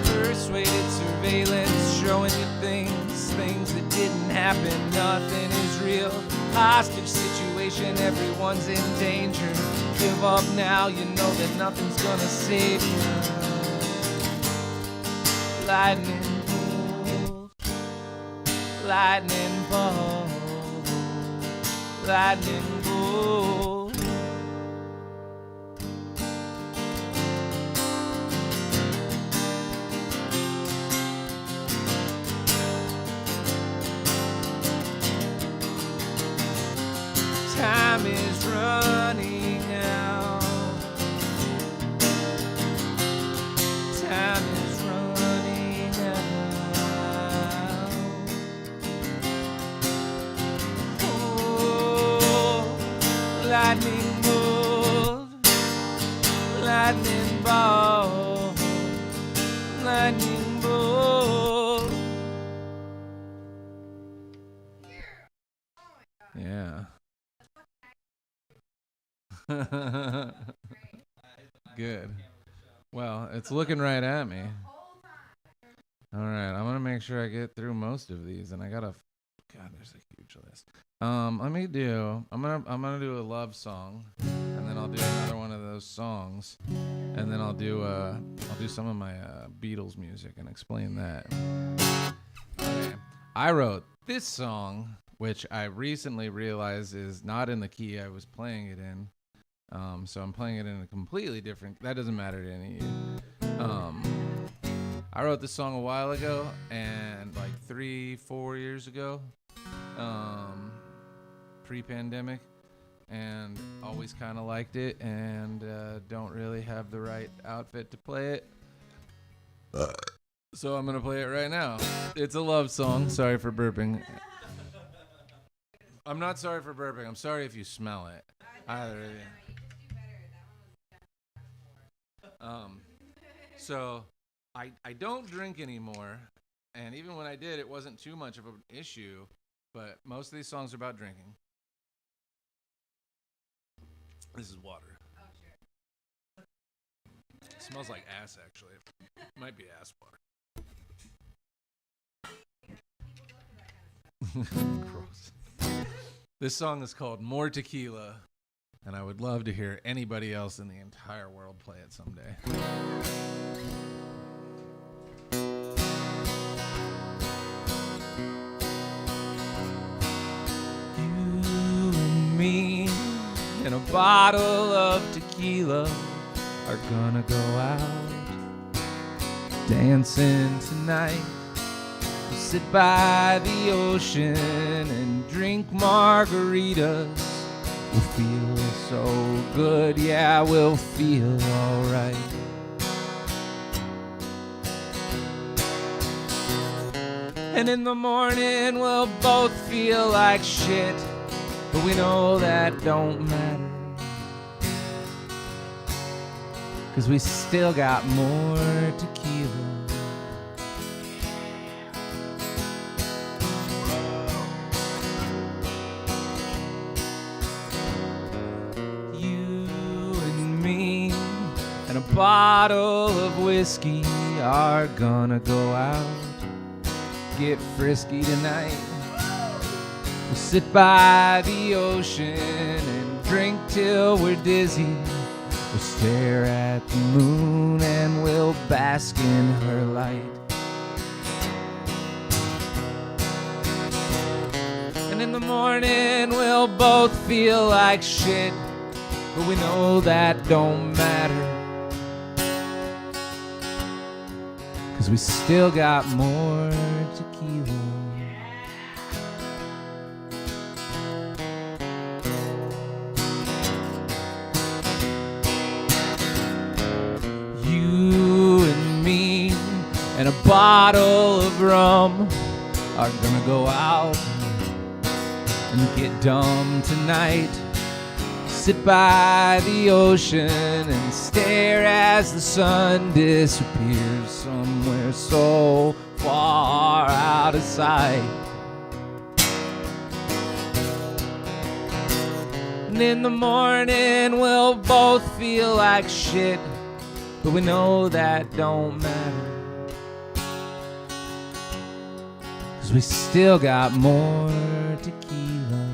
Persuaded surveillance, showing you things that didn't happen. Nothing is real. Hostage situation, everyone's in danger. Give up now, you know that nothing's gonna save you. Lightning bolt, lightning bolt, lightning bolt. Time is running out. Time is running out. Oh, lightning bolt, lightning bolt, lightning bolt. Yeah. Good. Well, it's looking right at me. All right, I'm gonna make sure I get through most of these, and I gotta. God, there's a huge list. Let me do. I'm gonna do a love song, and then I'll do another one of those songs, and then I'll do some of my Beatles music and explain that. Okay, I wrote this song, which I recently realized is not in the key I was playing it in. So I'm playing it in a completely different. That doesn't matter to any of you. I wrote this song a while ago, and like 3-4 years ago, pre-pandemic, and always kind of liked it, and don't really have the right outfit to play it. So I'm gonna play it right now. It's a love song. Sorry for burping. I'm not sorry for burping. I'm sorry if you smell it. Either of you. So I don't drink anymore, and even when I did, it wasn't too much of an issue, but most of these songs are about drinking. This is water. Oh, sure. It smells like ass, actually. It might be ass water. Gross. This song is called More Tequila. and I would love to hear anybody else in the entire world play it someday. You and me and a bottle of tequila are gonna go out dancing tonight. We'll sit by the ocean and drink margaritas. We'll feel so good, yeah, we'll feel alright. And in the morning we'll both feel like shit, but we know that don't matter, 'cause we still got more tequila. You and me and a bottle of whiskey are gonna go out, get frisky tonight. We'll sit by the ocean and drink till we're dizzy. We'll stare at the moon and we'll bask in her light. And in the morning we'll both feel like shit, but we know that don't matter, 'cause we still got more tequila. You and me and a bottle of rum are gonna go out and get dumb tonight. Sit by the ocean and stare as the sun disappears somewhere so far out of sight. And in the morning we'll both feel like shit, but we know that don't matter, 'cause we still got more tequila.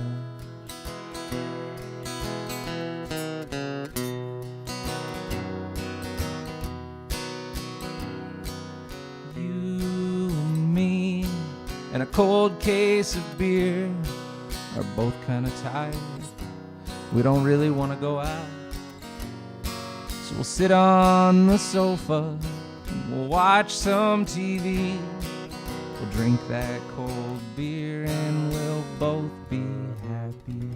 You and me and a cold case of beer are both kind of tired. We don't really want to go out, so we'll sit on the sofa and we'll watch some TV. We'll drink that cold beer and we'll both be happy.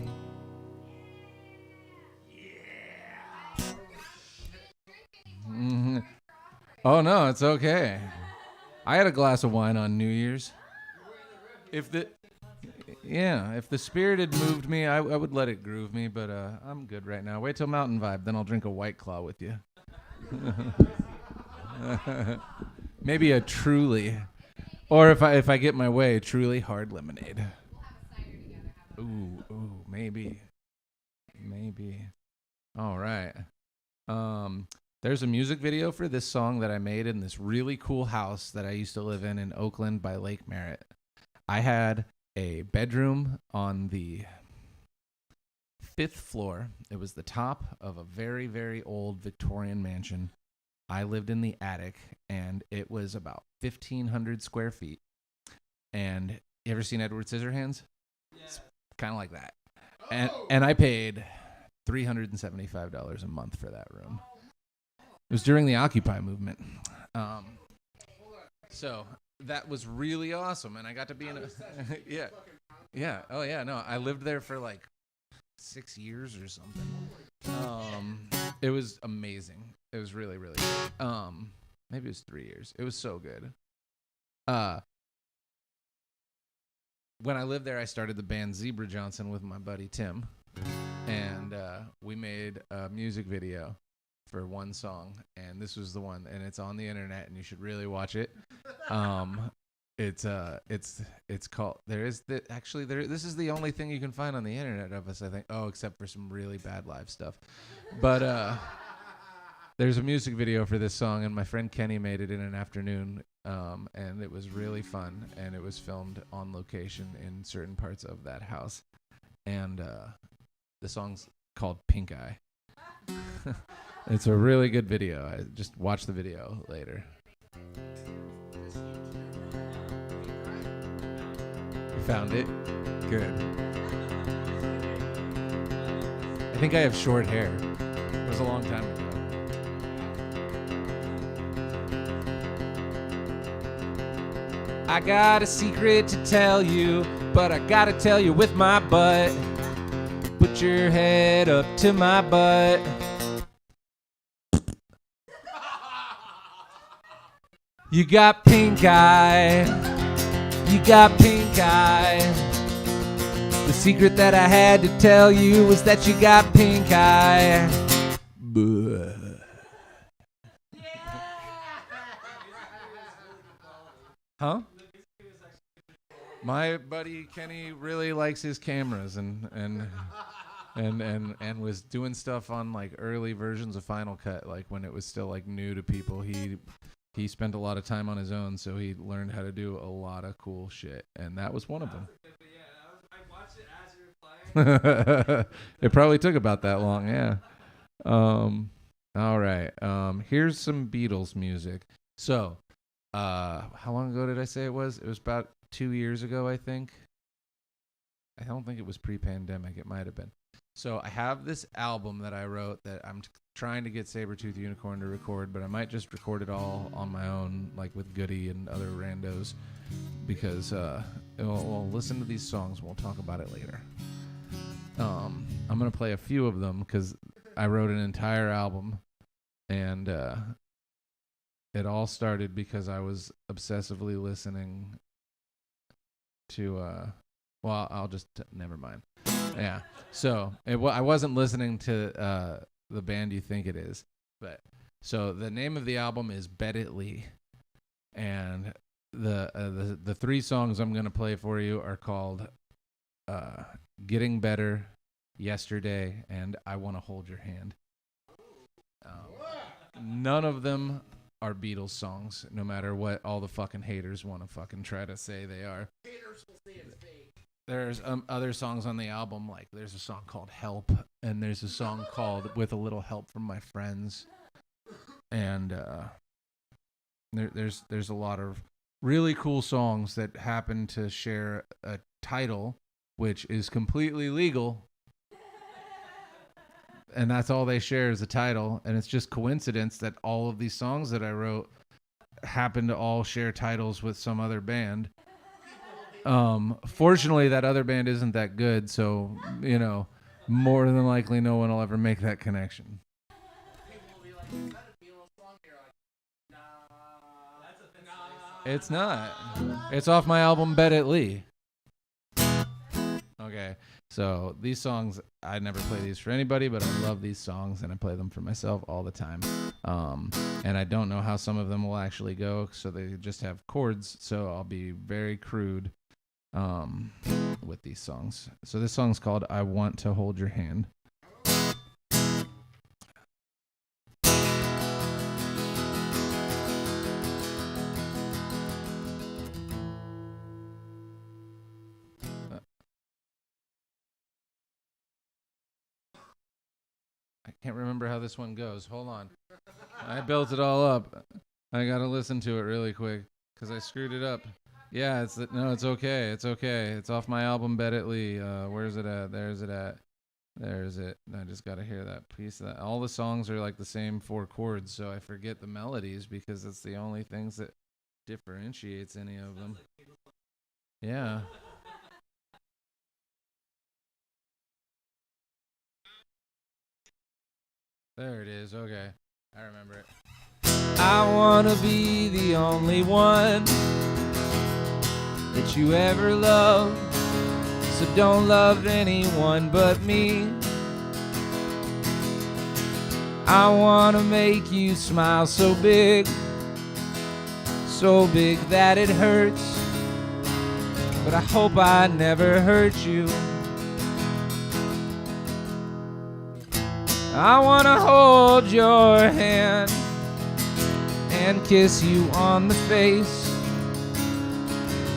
Oh no, it's okay. I had a glass of wine on New Year's. If the spirit had moved me, I would let it groove me, but I'm good right now. Wait till Mountain Vibe, then I'll drink a White Claw with you. Maybe a Truly, or if I get my way, Truly hard lemonade. Ooh, maybe. All right. There's a music video for this song that I made in this really cool house that I used to live in Oakland by Lake Merritt. I had a bedroom on the 5th floor. It was the top of a very, very old Victorian mansion. I lived in the attic, and it was about 1,500 square feet. And you ever seen Edward Scissorhands? Yeah. It's kind of like that. And I paid $375 a month for that room. It was during the Occupy movement. So that was really awesome, and I got to be in a yeah. Oh yeah, no, I lived there for like 6 years or something. It was amazing. It was really, really good. Maybe it was 3 years. It was so good. When I lived there, I started the band Zebra Johnson with my buddy Tim, and we made a music video for one song, and this was the one, and it's on the internet, and you should really watch it. It's called. This is the only thing you can find on the internet of us, I think. Oh, except for some really bad live stuff, but there's a music video for this song, and my friend Kenny made it in an afternoon, and it was really fun, and it was filmed on location in certain parts of that house, and the song's called Pink Eye. It's a really good video. I just watch the video later. You found it? Good. I think I have short hair. It was a long time ago. I got a secret to tell you, but I gotta tell you with my butt. Put your head up to my butt. You got pink eye. You got pink eye. The secret that I had to tell you was that you got pink eye. Huh? My buddy Kenny really likes his cameras and was doing stuff on like early versions of Final Cut, like when it was still like new to people. He spent a lot of time on his own, so he learned how to do a lot of cool shit, and that was one of them. I watched it as you were playing. It probably took about that long, yeah. All right. Here's some Beatles music. So, how long ago did I say it was? It was about 2 years ago, I think. I don't think it was pre-pandemic. It might have been. So I have this album that I wrote that I'm trying to get Sabretooth Unicorn to record, but I might just record it all on my own, like with Goody and other randos, because we'll listen to these songs and we'll talk about it later. I'm going to play a few of them because I wrote an entire album, and it all started because I was obsessively listening to, well, I'll just, never mind. Yeah. So I wasn't listening to the band you think it is, but so the name of the album is Bet It Lee, and the three songs I'm gonna play for you are called Getting Better, Yesterday, and I Wanna Hold Your Hand. None of them are Beatles songs, no matter what all the fucking haters want to fucking try to say they are. Haters will say it's fake. There's other songs on the album, like there's a song called Help, and there's a song called With a Little Help from My Friends, and there's a lot of really cool songs that happen to share a title which is completely legal, and that's all they share is a title, and it's just coincidence that all of these songs that I wrote happen to all share titles with some other band. Fortunately, that other band isn't that good, so, you know, more than likely no one will ever make that connection. People will be like, is that a Beatles song? You're like, nah. That's a nah. It's not. It's off my album, Bet It Lee. Okay, so these songs, I never play these for anybody, but I love these songs, and I play them for myself all the time. And I don't know how some of them will actually go, so they just have chords, so I'll be very crude with these songs. So this song's called I Want to Hold Your Hand. I can't remember how this one goes. Hold on. I built it all up. I got to listen to it really quick because I screwed it up. Yeah, it's okay. It's okay. It's off my album, Bet It Lee. Where's it at? There's it at. There's it. I just got to hear that piece of that. All the songs are like the same 4 chords, so I forget the melodies because it's the only things that differentiates any of them. Yeah. There it is. Okay. I remember it. I want to be the only one that you ever loved, so don't love anyone but me. I want to make you smile so big that it hurts, but I hope I never hurt you. I want to hold your hand and kiss you on the face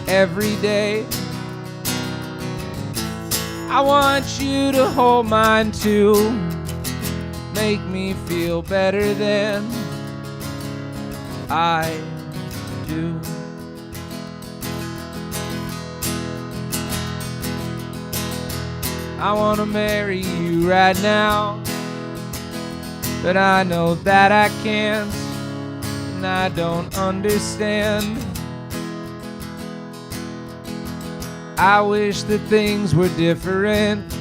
every day. I want you to hold mine too. Make me feel better than I do. I want to marry you right now, but I know that I can't, and I don't understand. I wish that things were different,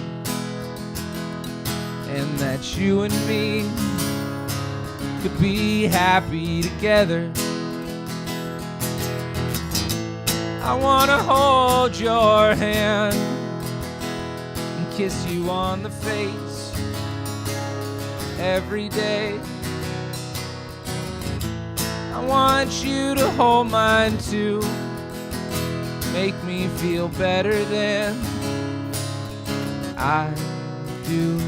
and that you and me could be happy together. I want to hold your hand and kiss you on the face every day. I want you to hold mine too. Make me feel better than I do.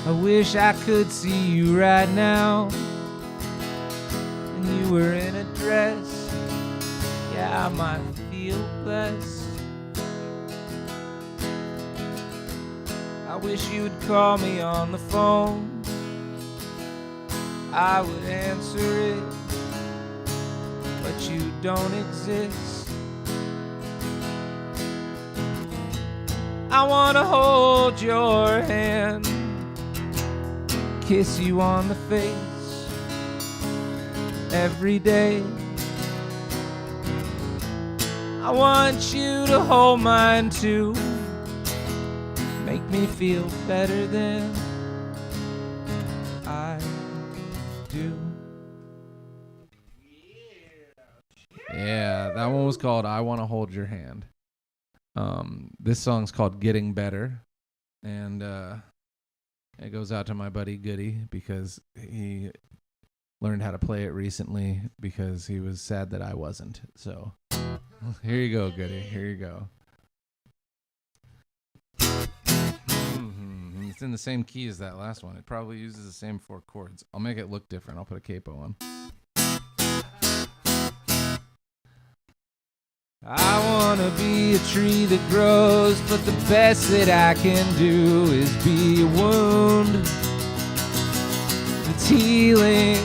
I wish I could see you right now, and you were in a dress. Yeah, I might feel blessed. I wish you'd call me on the phone. I would answer it, but you don't exist. I wanna hold your hand, kiss you on the face every day. I want you to hold mine too. Make me feel better than I do. Yeah, that one was called I Want to Hold Your Hand. This song's called Getting Better. And it goes out to my buddy Goody because he learned how to play it recently because he was sad that I wasn't. So here you go, Goody. Here you go. It's in the same key as that last one. It probably uses the same 4 chords. I'll make it look different. I'll put a capo on. I want to be a tree that grows, but the best that I can do is be a wound that's healing.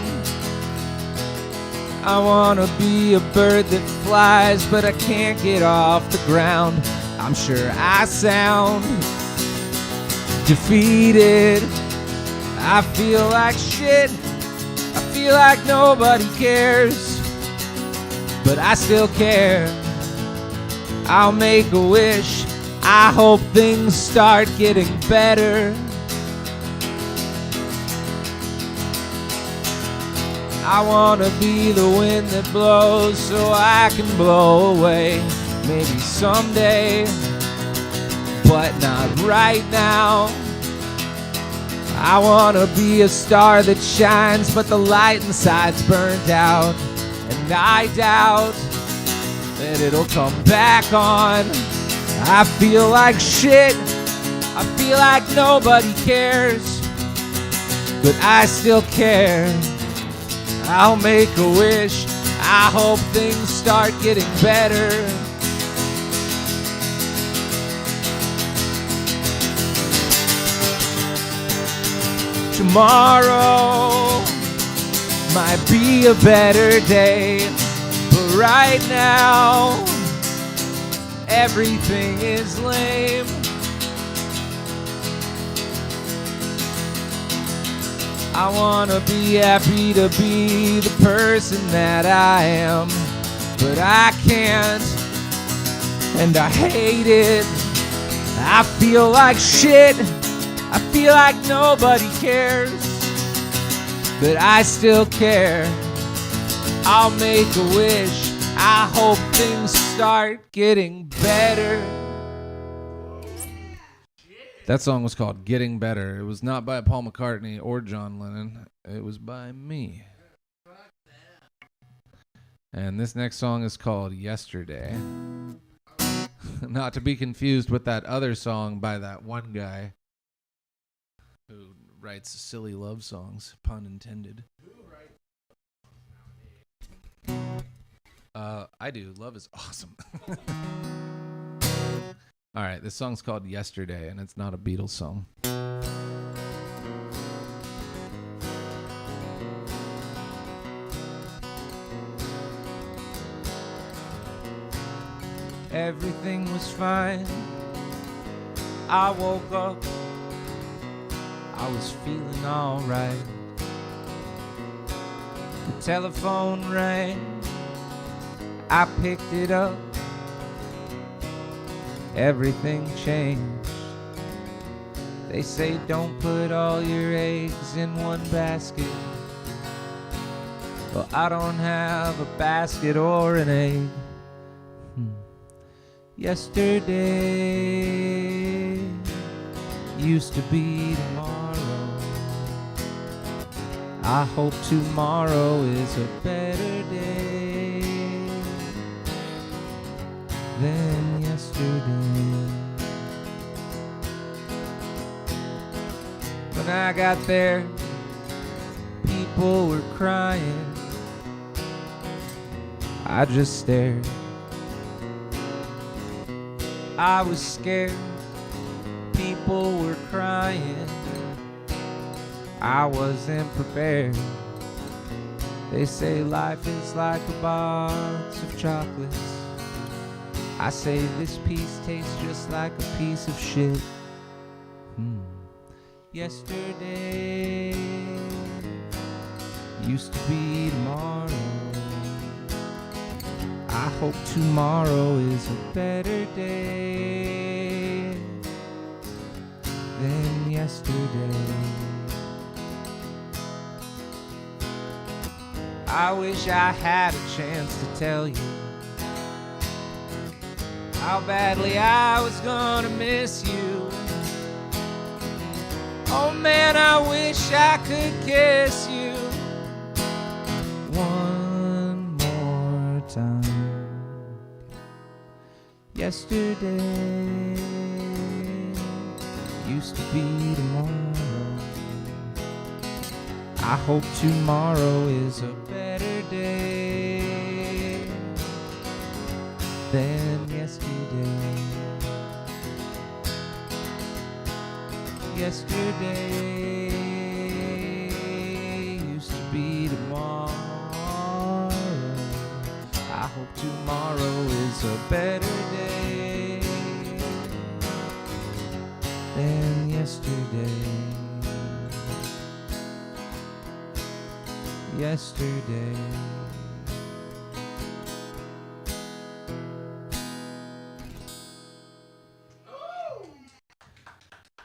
I want to be a bird that flies, but I can't get off the ground. I'm sure I sound defeated. I feel like shit. I feel like nobody cares, but I still care. I'll make a wish. I hope things start getting better. I wanna be the wind that blows so I can blow away. Maybe someday, but not right now. I wanna be a star that shines, but the light inside's burnt out, and I doubt that it'll come back on. I feel like shit. I feel like nobody cares, but I still care. I'll make a wish. I hope things start getting better. Tomorrow might be a better day, but right now everything is lame. I wanna be happy to be the person that I am, but I can't, and I hate it. I feel like shit. I feel like nobody cares, but I still care. I'll make a wish. I hope things start getting better. That song was called Getting Better. It was not by Paul McCartney or John Lennon. It was by me. And this next song is called Yesterday. Not to be confused with that other song by that one guy who writes silly love songs, pun intended. I do. Love is awesome. All right, this song's called Yesterday, and it's not a Beatles song. Everything was fine. I woke up, I was feeling alright. The telephone rang, I picked it up. Everything changed. They say don't put all your eggs in one basket. Well, I don't have a basket or an egg. Yesterday used to be tomorrow. I hope tomorrow is a better day than yesterday. When I got there, people were crying. I just stared. I was scared. People were crying. I wasn't prepared. They say life is like a box of chocolates. I say this piece tastes just like a piece of shit. Yesterday used to be tomorrow. I hope tomorrow is a better day than yesterday. I wish I had a chance to tell you how badly I was gonna miss you. Oh man, I wish I could kiss you one more time. Yesterday used to be tomorrow. I hope tomorrow is a better day than yesterday. Yesterday used to be tomorrow. I hope tomorrow is a better day than yesterday. Yesterday.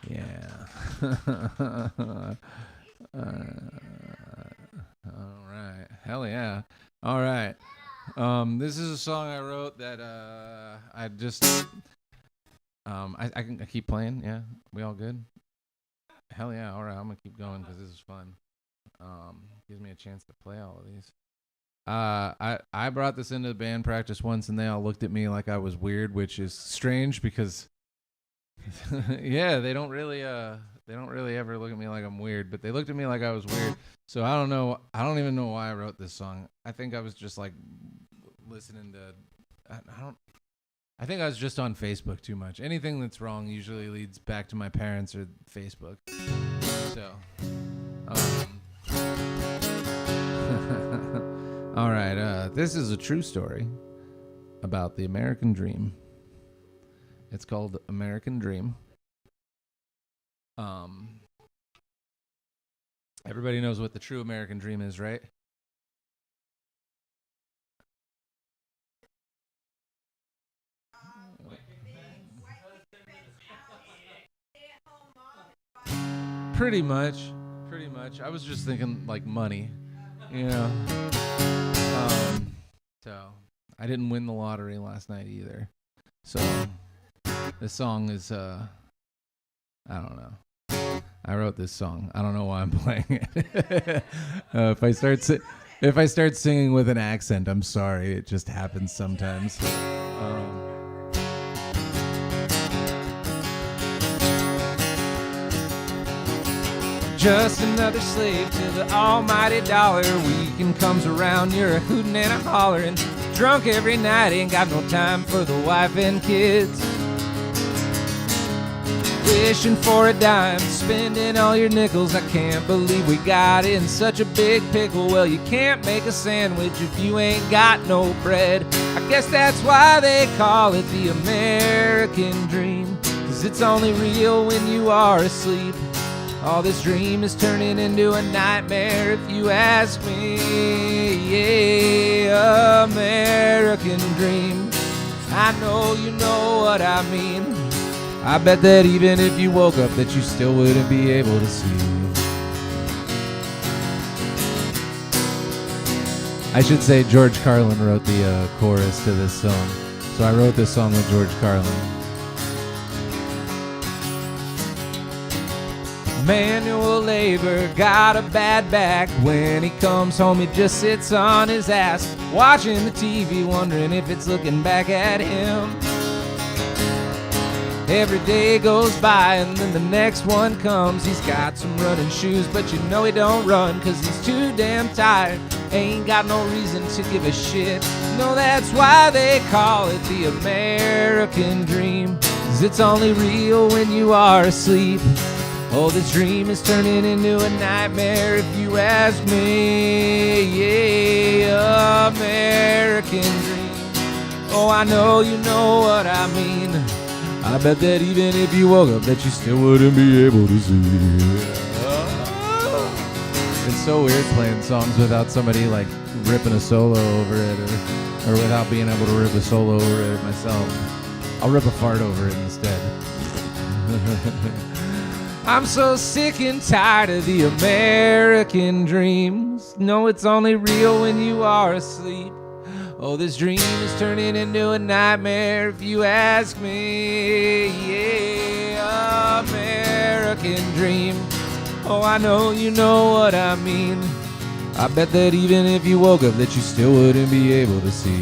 Yeah. All right. Hell yeah. All right. This is a song I wrote that I just I can keep playing. Yeah. We all good? Hell yeah. All right. I'm gonna keep going because this is fun. Gives me a chance to play all of these. I brought this into the band practice once, and they all looked at me like I was weird, which is strange because yeah, they don't really ever look at me like I'm weird, but they looked at me like I was weird. So I don't know. I don't even know why I wrote this song. I think I was just like listening to. I think I was just on Facebook too much. Anything that's wrong usually leads back to my parents or Facebook. So, all right. This is a true story about the American dream. It's called American Dream. Everybody knows what the true American dream is, right? Pretty much. I was just thinking like money, you know. So I didn't win the lottery last night either. So this song is I don't know. I wrote this song. I don't know why I'm playing it. If I start singing with an accent, I'm sorry. It just happens sometimes. just another slave to the almighty dollar. Weekend comes around, you're a hootin' and a hollerin'. Drunk every night, ain't got no time for the wife and kids. Wishing for a dime, spending all your nickels. I can't believe we got in such a big pickle. Well, you can't make a sandwich if you ain't got no bread. I guess that's why they call it the American dream, 'cause it's only real when you are asleep. All this dream is turning into a nightmare if you ask me. Yeah, American dream. I know you know what I mean. I bet that even if you woke up that you still wouldn't be able to see. I should say George Carlin wrote the chorus to this song. So I wrote this song with George Carlin. Manual labor, got a bad back. When he comes home he just sits on his ass, watching the TV, wondering if it's looking back at him. Every day goes by and then the next one comes. He's got some running shoes, but you know he don't run 'cause he's too damn tired. Ain't got no reason to give a shit. No, that's why they call it the American dream, 'cause it's only real when you are asleep. Oh, this dream is turning into a nightmare if you ask me. Yeah, American dream. Oh, I know you know what I mean. I bet that even if you woke up that you still wouldn't be able to see. It's so weird playing songs without somebody like ripping a solo over it, or without being able to rip a solo over it myself. I'll rip a fart over it instead. I'm so sick and tired of the American dreams. No, it's only real when you are asleep. Oh, this dream is turning into a nightmare if you ask me. Yeah, American dream. Oh, I know you know what I mean. I bet that even if you woke up that you still wouldn't be able to see.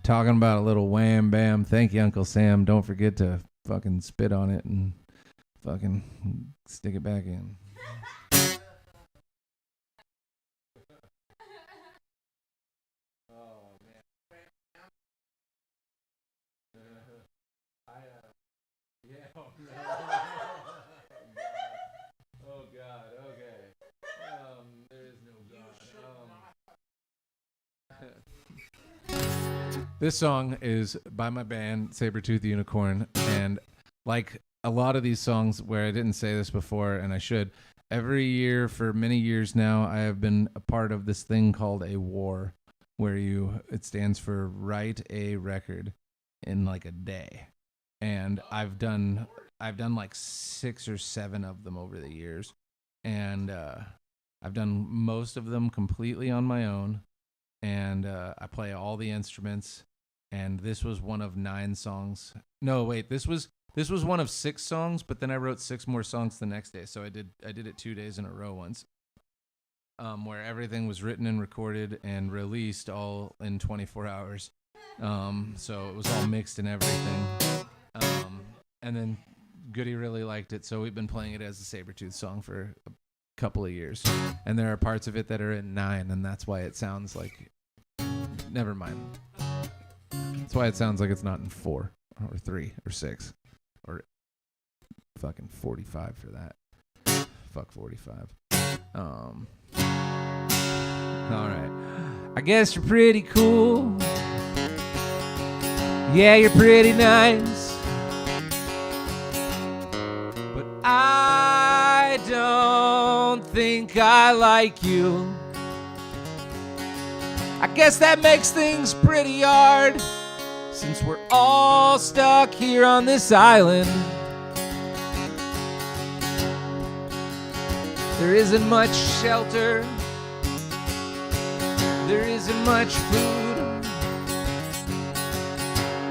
Talking about a little wham bam. Thank you, Uncle Sam. Don't forget to fucking spit on it and fucking stick it back in. Oh God, okay. There is no God. This song is by my band, Sabretooth Unicorn, and like a lot of these songs where I didn't say this before, and I should, every year for many years now, I have been a part of this thing called a WAR, where it stands for Write a Record in like a day. And I've done like 6 or 7 of them over the years, and I've done most of them completely on my own, and I play all the instruments. And this was one of 9 songs. No, wait, this was one of 6 songs, but then I wrote 6 more songs the next day. So I did it 2 days in a row once, where everything was written and recorded and released all in 24 hours. So it was all mixed and everything. And then Goody really liked it, so we've been playing it as a Sabretooth song for a couple of years. And there are parts of it that are in 9, and that's why it sounds like... Never mind. That's why it sounds like it's not in 4 or 3 or 6 or fucking 45 for that. Fuck 45. All right. I guess you're pretty cool. Yeah, you're pretty nice. But I don't think I like you. I guess that makes things pretty hard, since we're all stuck here on this island. There isn't much shelter. There isn't much food.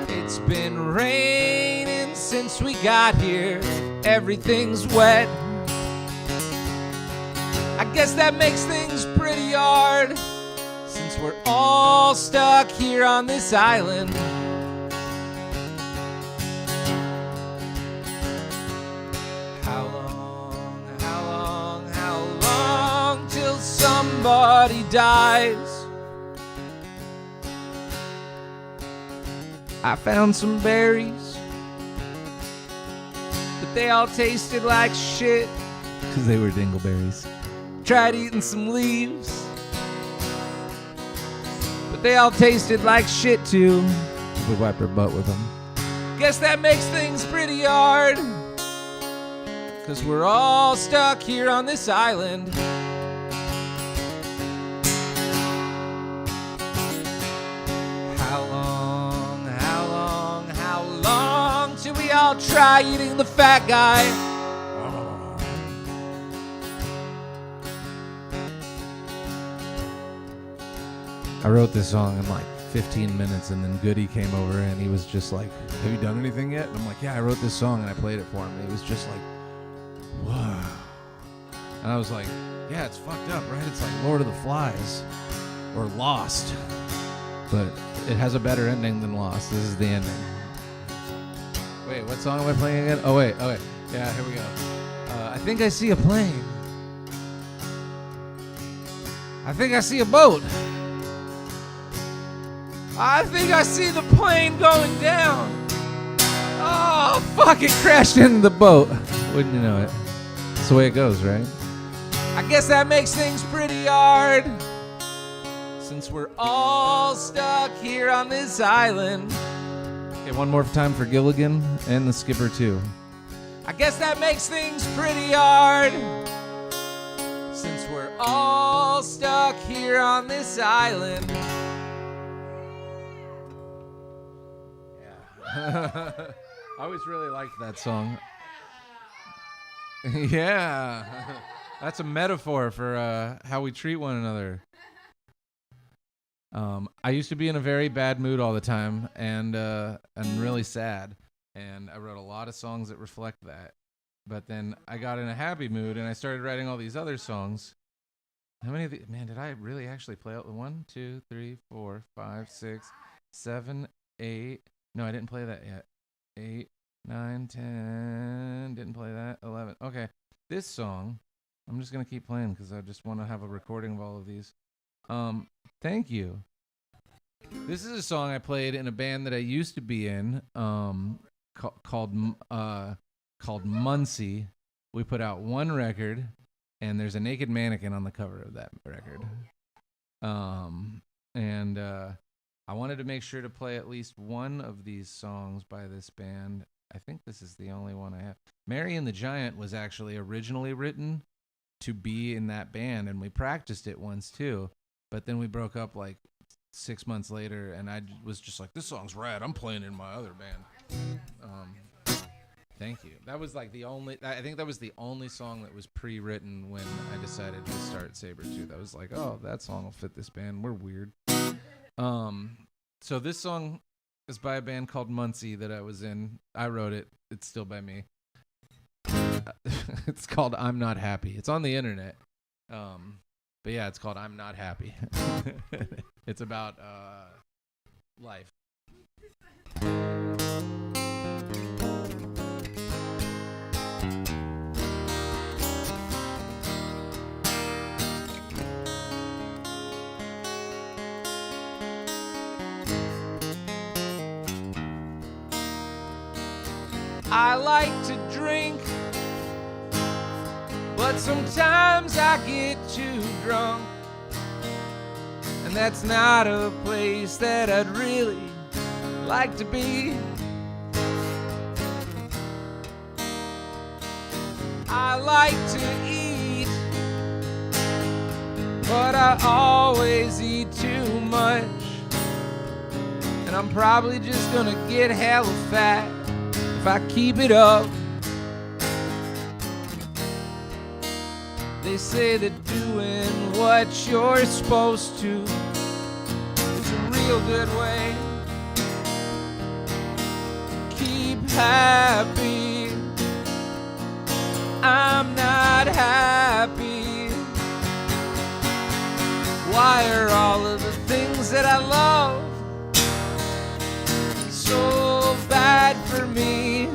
It's been raining since we got here. Everything's wet. I guess that makes things pretty hard, since we're all stuck here on this island. How long somebody dies. I found some berries, but they all tasted like shit, 'cause they were dingleberries. Tried eating some leaves, but they all tasted like shit too. We wiped our butt with them. Guess that makes things pretty hard, 'cause we're all stuck here on this island. How long till we all try eating the fat guy? I wrote this song in like 15 minutes, and then Goody came over and he was just like, have you done anything yet? And I'm like, yeah, I wrote this song, and I played it for him, and he was just like, whoa. And I was like, yeah, it's fucked up, right? It's like Lord of the Flies or Lost, but it has a better ending than Lost. This is the ending. Wait, what song am I playing again? Oh wait, yeah, here we go. I think I see a plane. I think I see a boat. I think I see the plane going down. Oh, fuck, it crashed into the boat. Wouldn't you know it? That's the way it goes, right? I guess that makes things pretty hard, since we're all stuck here on this island. Okay, one more time for Gilligan and the skipper too. I guess that makes things pretty hard, since we're all stuck here on this island. I always really liked that song. Yeah. That's a metaphor for how we treat one another. I used to be in a very bad mood all the time, and really sad. And I wrote a lot of songs that reflect that. But then I got in a happy mood, and I started writing all these other songs. How many of these? Man, did I really actually play out the 1, 2, 3, 4, 5, 6, 7, 8? No, I didn't play that yet. 8, 9, 10. Didn't play that. 11. Okay. This song, I'm just going to keep playing because I just want to have a recording of all of these. Thank you. This is a song I played in a band that I used to be in, called Muncie. We put out one record, and there's a naked mannequin on the cover of that record. I wanted to make sure to play at least one of these songs by this band. I think this is the only one I have. Mary and the Giant was actually originally written to be in that band, and we practiced it once too. But then we broke up like 6 months later, and I was just like, this song's rad. I'm playing in my other band. Thank you. That was like I think that was the only song that was pre-written when I decided to start Sabretooth. I was like, oh, that song will fit this band. We're weird. So this song is by a band called Muncie that I was in. I wrote it. It's still by me. It's called I'm Not Happy. It's on the internet. But yeah, it's called I'm Not Happy. It's about life. I like to drink, but sometimes I get too drunk, and that's not a place that I'd really like to be. I like to eat, but I always eat too much, and I'm probably just gonna get hella fat if I keep it up. They say that doing what you're supposed to is a real good way. Keep happy. I'm not happy. Why are all of the things that I love so bad for me?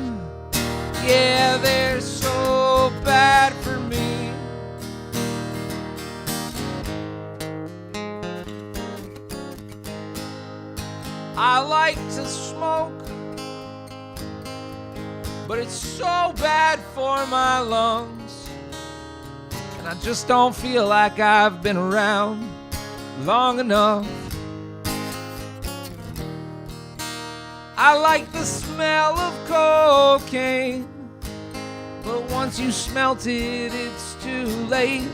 Yeah, they're so bad for me. I like to smoke, but it's so bad for my lungs, and I just don't feel like I've been around long enough. I like the smell of cocaine, but once you smelt it, it's too late.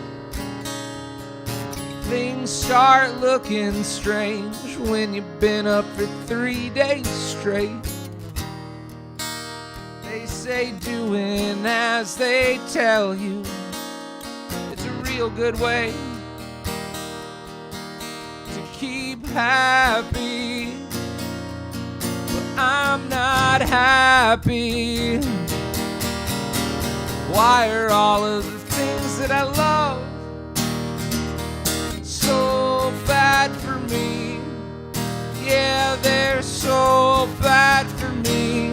Things start looking strange when you've been up for 3 days straight. They say doing as they tell you, it's a real good way to keep happy. But I'm not happy. Why are all of the things that I love so bad for me? Yeah, they're so bad for me.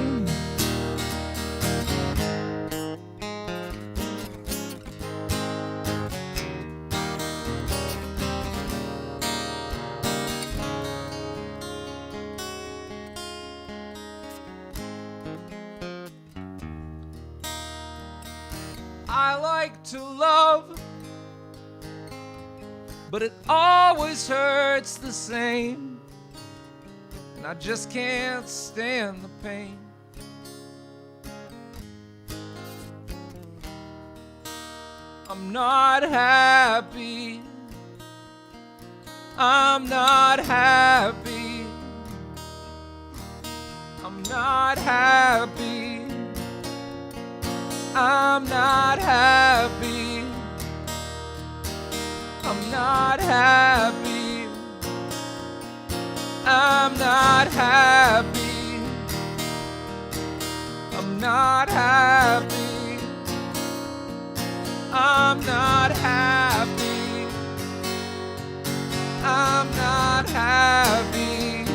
I like to love, but it always hurts the same, and I just can't stand the pain. I'm not happy. I'm not happy. I'm not happy. I'm not happy. I'm not happy. I'm not happy. I'm not happy. I'm not happy. I'm not happy.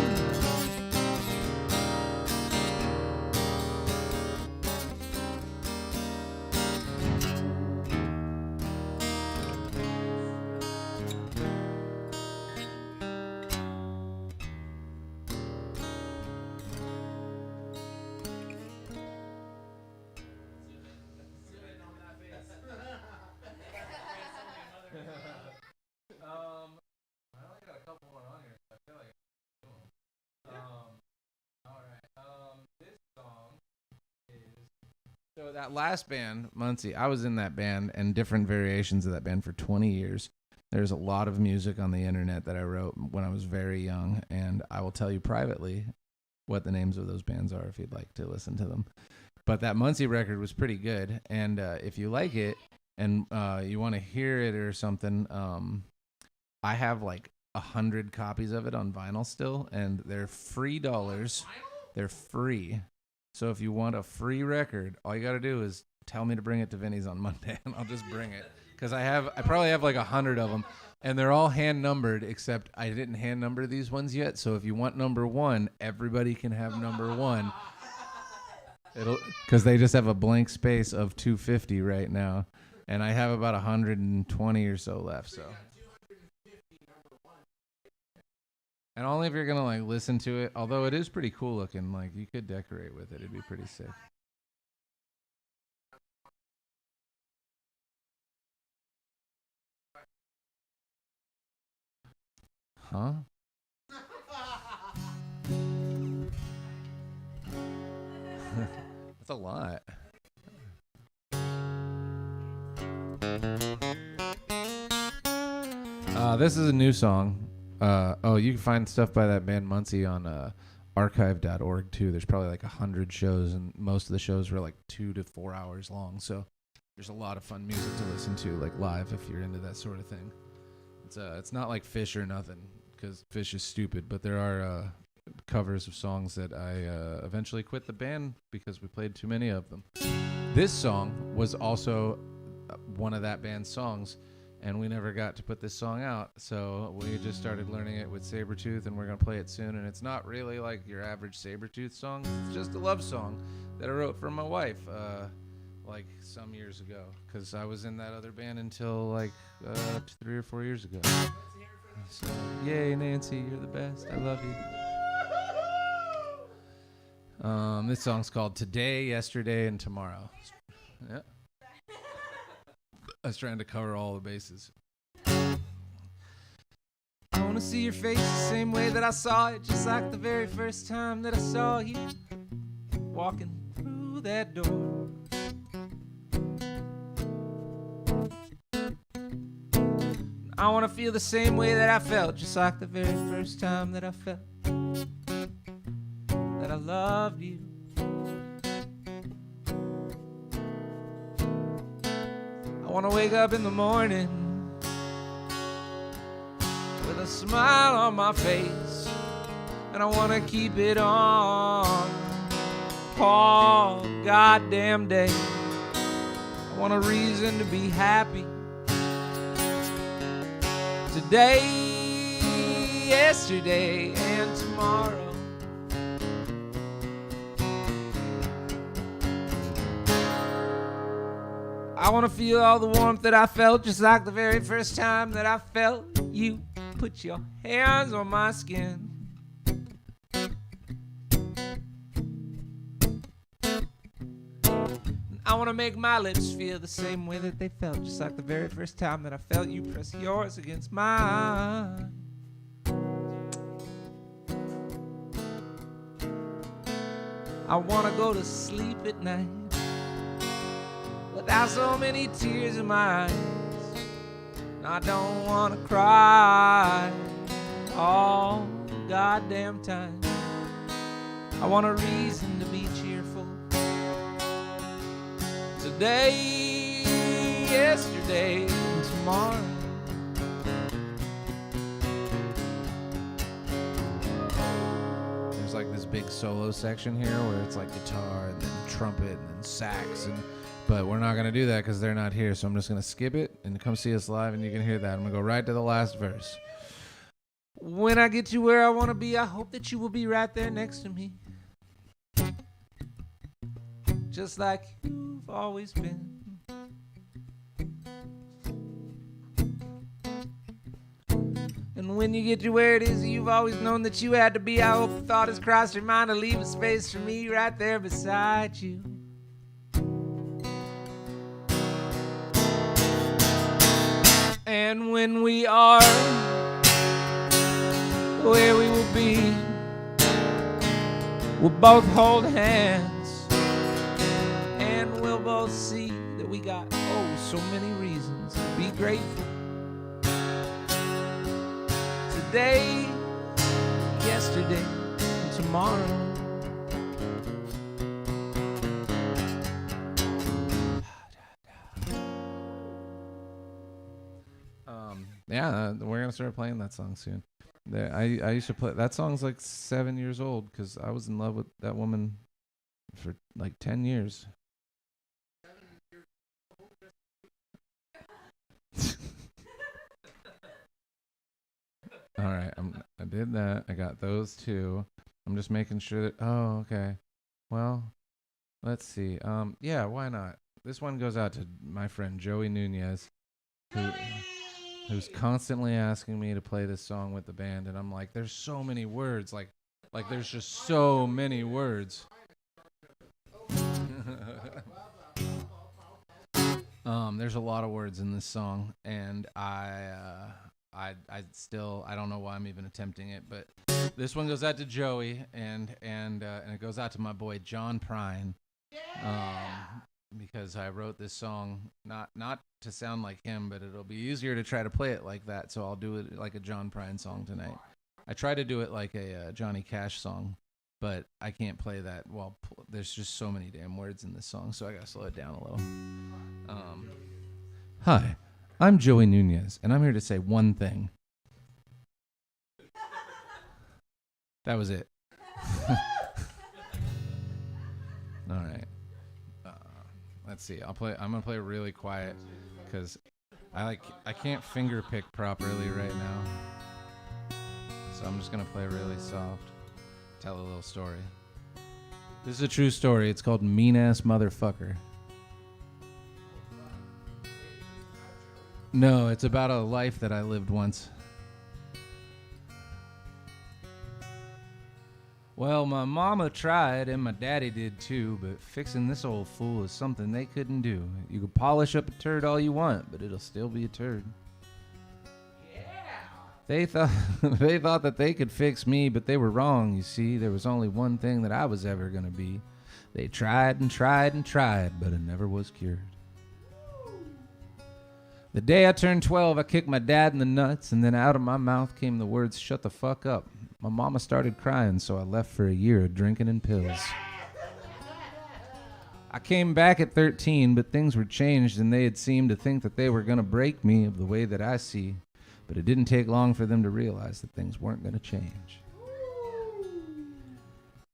I only got a couple more on here, so I feel like I can do them. All right. This song is. So that last band, Muncie, I was in that band and different variations of that band for 20 years. There's a lot of music on the internet that I wrote when I was very young, and I will tell you privately what the names of those bands are if you'd like to listen to them. But that Muncie record was pretty good, and if you like it and you want to hear it or something, I have like 100 copies of it on vinyl still, and they're free dollars. They're free. So if you want a free record, all you got to do is tell me to bring it to Vinny's on Monday, and I'll just bring it. Because I probably have like 100 of them, and they're all hand numbered, except I didn't hand number these ones yet. So if you want number one, everybody can have number one. Because they just have a blank space of 250 right now, and I have about 120 or so left. So. And only if you're gonna like listen to it, although it is pretty cool looking, like you could decorate with it, it'd be pretty sick. Huh? That's a lot. This is a new song. You can find stuff by that band Muncie on archive.org too. There's probably like 100 shows, and most of the shows were like 2 to 4 hours long. So there's a lot of fun music to listen to, like live, if you're into that sort of thing. It's not like Fish or nothing, because Fish is stupid, but there are covers of songs that I eventually quit the band because we played too many of them. This song was also one of that band's songs, and we never got to put this song out, so we just started learning it with Sabretooth, and we're going to play it soon. And it's not really like your average Sabretooth song. It's just a love song that I wrote for my wife like some years ago, because I was in that other band until like 3 or 4 years ago. So, yay, Nancy, you're the best. I love you. This song's called Today, Yesterday, and Tomorrow. Yeah. I was trying to cover all the bases. I wanna see your face the same way that I saw it, just like the very first time that I saw you walking through that door. I wanna feel the same way that I felt, just like the very first time that I felt that I loved you. I wanna wake up in the morning with a smile on my face, and I wanna keep it on all goddamn day. I want a reason to be happy today, yesterday, and tomorrow. I want to feel all the warmth that I felt, just like the very first time that I felt you put your hands on my skin. I want to make my lips feel the same way that they felt, just like the very first time that I felt you press yours against mine. I want to go to sleep at night without so many tears in my eyes. I don't want to cry all the goddamn time. I want a reason to be cheerful today, yesterday, and tomorrow. There's like this big solo section here where it's like guitar and then trumpet and then sax, but we're not going to do that because they're not here, so I'm just going to skip it and come see us live and you can hear that. I'm going to go right to the last verse. When I get to where I want to be, I hope that you will be right there next to me, just like you've always been. And when you get to where it is you've always known that you had to be, I hope the thought has crossed your mind to leave a space for me right there beside you. And when we are where we will be, we'll both hold hands, and we'll both see that we got so many reasons to be grateful today, yesterday, and tomorrow. Yeah, we're gonna start playing that song soon. I used to play that song's like 7 years old because I was in love with that woman for like 10 years. All right, I did that. I got those two. I'm just making sure that. Oh, okay. Well, let's see. Yeah, why not? This one goes out to my friend Joey Nunez, who's constantly asking me to play this song with the band, and I'm like, there's so many words, like there's just so many words. There's a lot of words in this song, and I don't know why I'm even attempting it, but this one goes out to Joey, and it goes out to my boy John Prine, because I wrote this song not to sound like him, but it'll be easier to try to play it like that, so I'll do it like a John Prine song tonight. I try to do it like a Johnny Cash song, but I can't play that. Well, there's just so many damn words in this song, so I gotta slow it down a little. Hi, I'm Joey Nunez, and I'm here to say one thing. That was it. All right. Let's see. I'm gonna play really quiet because I can't finger pick properly right now. So I'm just gonna play really soft. Tell a little story. This is a true story. It's called Mean Ass Motherfucker. No, it's about a life that I lived once. Well, my mama tried and my daddy did too, but fixing this old fool is something they couldn't do. You can polish up a turd all you want, but it'll still be a turd. They thought they thought that they could fix me, but they were wrong, you see. There was only one thing that I was ever going to be. They tried and tried and tried, but it never was cured. The day I turned 12, I kicked my dad in the nuts, and then out of my mouth came the words, "Shut the fuck up." My mama started crying, so I left for a year of drinking and pills. I came back at 13, but things were changed, and they had seemed to think that they were going to break me of the way that I see. But it didn't take long for them to realize that things weren't going to change.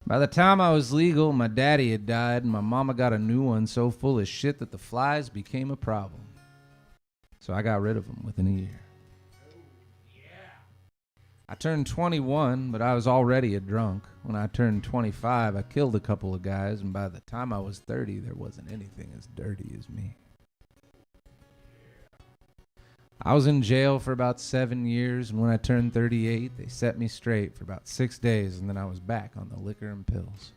By the time I was legal, my daddy had died, and my mama got a new one so full of shit that the flies became a problem. So I got rid of them within a year. I turned 21, but I was already a drunk. When I turned 25, I killed a couple of guys, and by the time I was 30, there wasn't anything as dirty as me. I was in jail for about 7 years, and when I turned 38, they set me straight for about 6 days, and then I was back on the liquor and pills.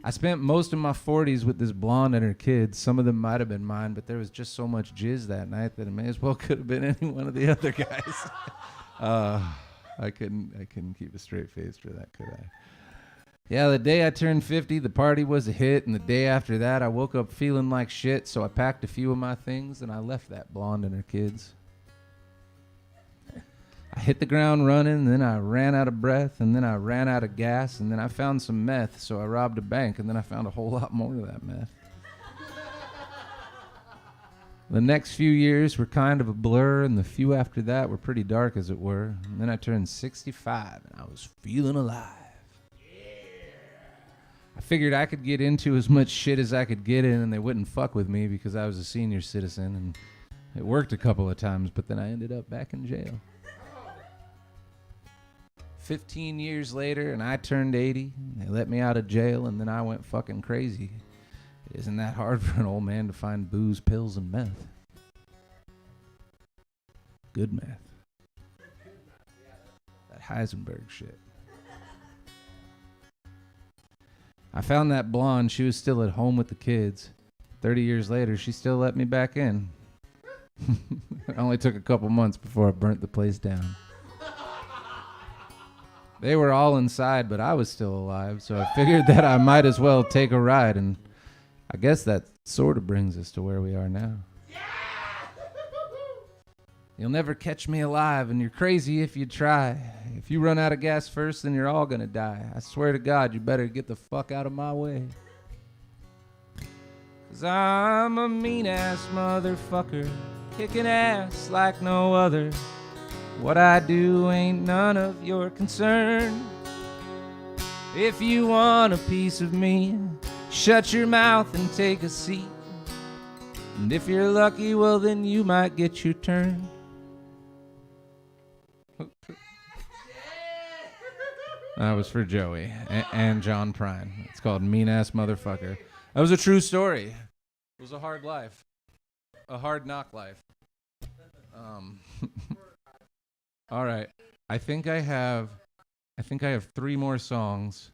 I spent most of my 40s with this blonde and her kids. Some of them might have been mine, but there was just so much jizz that night that it may as well could have been any one of the other guys. I couldn't keep a straight face for that, could I? Yeah, the day I turned 50, the party was a hit, and the day after that, I woke up feeling like shit, so I packed a few of my things, and I left that blonde and her kids. I hit the ground running, then I ran out of breath, and then I ran out of gas, and then I found some meth, so I robbed a bank, and then I found a whole lot more of that meth. The next few years were kind of a blur, and the few after that were pretty dark, as it were. And then I turned 65, and I was feeling alive. I figured I could get into as much shit as I could get in and they wouldn't fuck with me because I was a senior citizen, and it worked a couple of times, but then I ended up back in jail. 15 years later, and I turned 80. They let me out of jail, and then I went fucking crazy. It isn't that hard for an old man to find booze, pills, and meth. Good meth. That Heisenberg shit. I found that blonde. She was still at home with the kids. 30 years later, she still let me back in. It only took a couple months before I burnt the place down. They were all inside, but I was still alive, so I figured that I might as well take a ride, and I guess that sort of brings us to where we are now. You'll never catch me alive, and you're crazy if you try. If you run out of gas first, then you're all gonna die. I swear to God, you better get the fuck out of my way. 'Cause I'm a mean-ass motherfucker, kicking ass like no other. What I do ain't none of your concern. If you want a piece of me, shut your mouth and take a seat. And if you're lucky, well then you might get your turn. That was for Joey and John Prine. It's called Mean Ass Motherfucker. That was a true story. It was a hard life. A hard knock life. All right. I think I have 3 more songs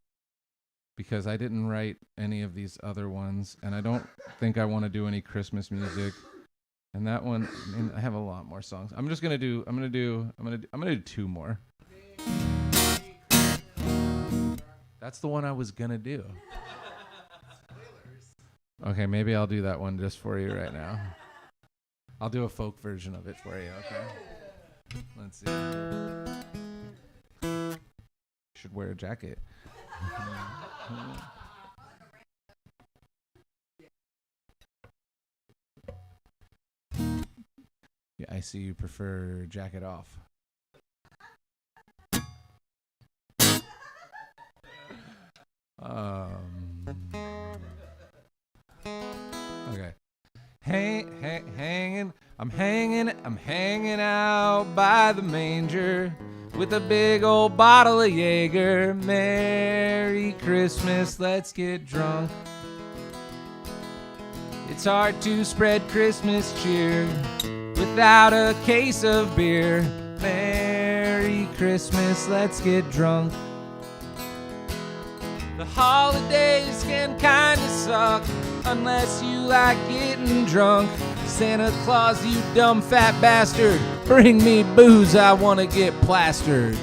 because I didn't write any of these other ones, and I don't think I want to do any Christmas music. And that one, I mean, I have a lot more songs. I'm gonna do 2 more. That's the one I was gonna do. Okay, maybe I'll do that one just for you right now. I'll do a folk version of it for you, okay? Let's see. Should wear a jacket. Yeah, I see you prefer jacket off. Okay. I'm hanging out by the manger with a big old bottle of Jaeger. Merry Christmas, let's get drunk. It's hard to spread Christmas cheer without a case of beer. Merry Christmas, let's get drunk. The holidays can kinda suck unless you like getting drunk. Santa Claus, you dumb fat bastard, bring me booze, I wanna get plastered.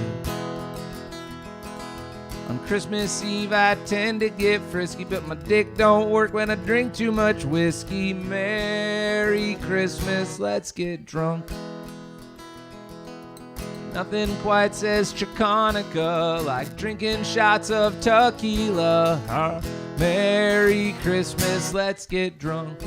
On Christmas Eve I tend to get frisky, but my dick don't work when I drink too much whiskey. Merry Christmas, let's get drunk. Nothing quite says Chicanica like drinking shots of tequila. Merry Christmas, let's get drunk.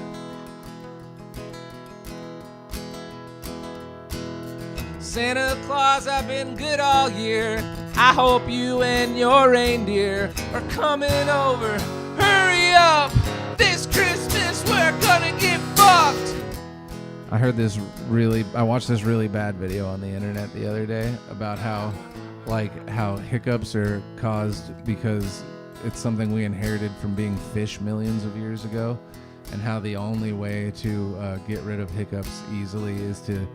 Santa Claus, I've been good all year. I hope you and your reindeer are coming over. Hurry up! This Christmas we're gonna get fucked! I watched this really bad video on the internet the other day about how hiccups are caused because it's something we inherited from being fish millions of years ago, and how the only way to get rid of hiccups easily is to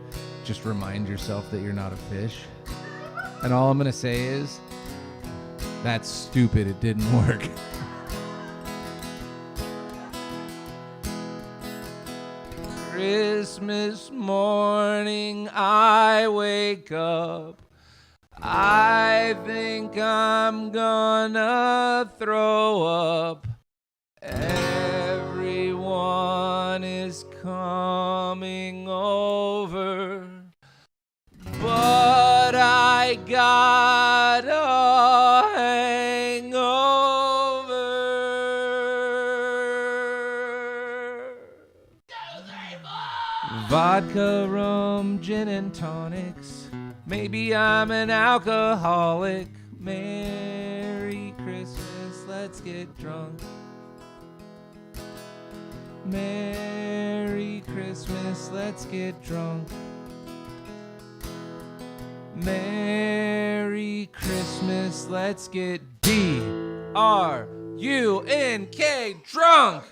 just remind yourself that you're not a fish. And all I'm gonna say is, that's stupid, it didn't work. Christmas morning I wake up, I think I'm gonna throw up. Everyone is coming over, but I got a hangover. Vodka, rum, gin and tonics. Maybe I'm an alcoholic. Merry Christmas, let's get drunk. Merry Christmas, let's get drunk. Merry Christmas, let's get D-R-U-N-K, drunk!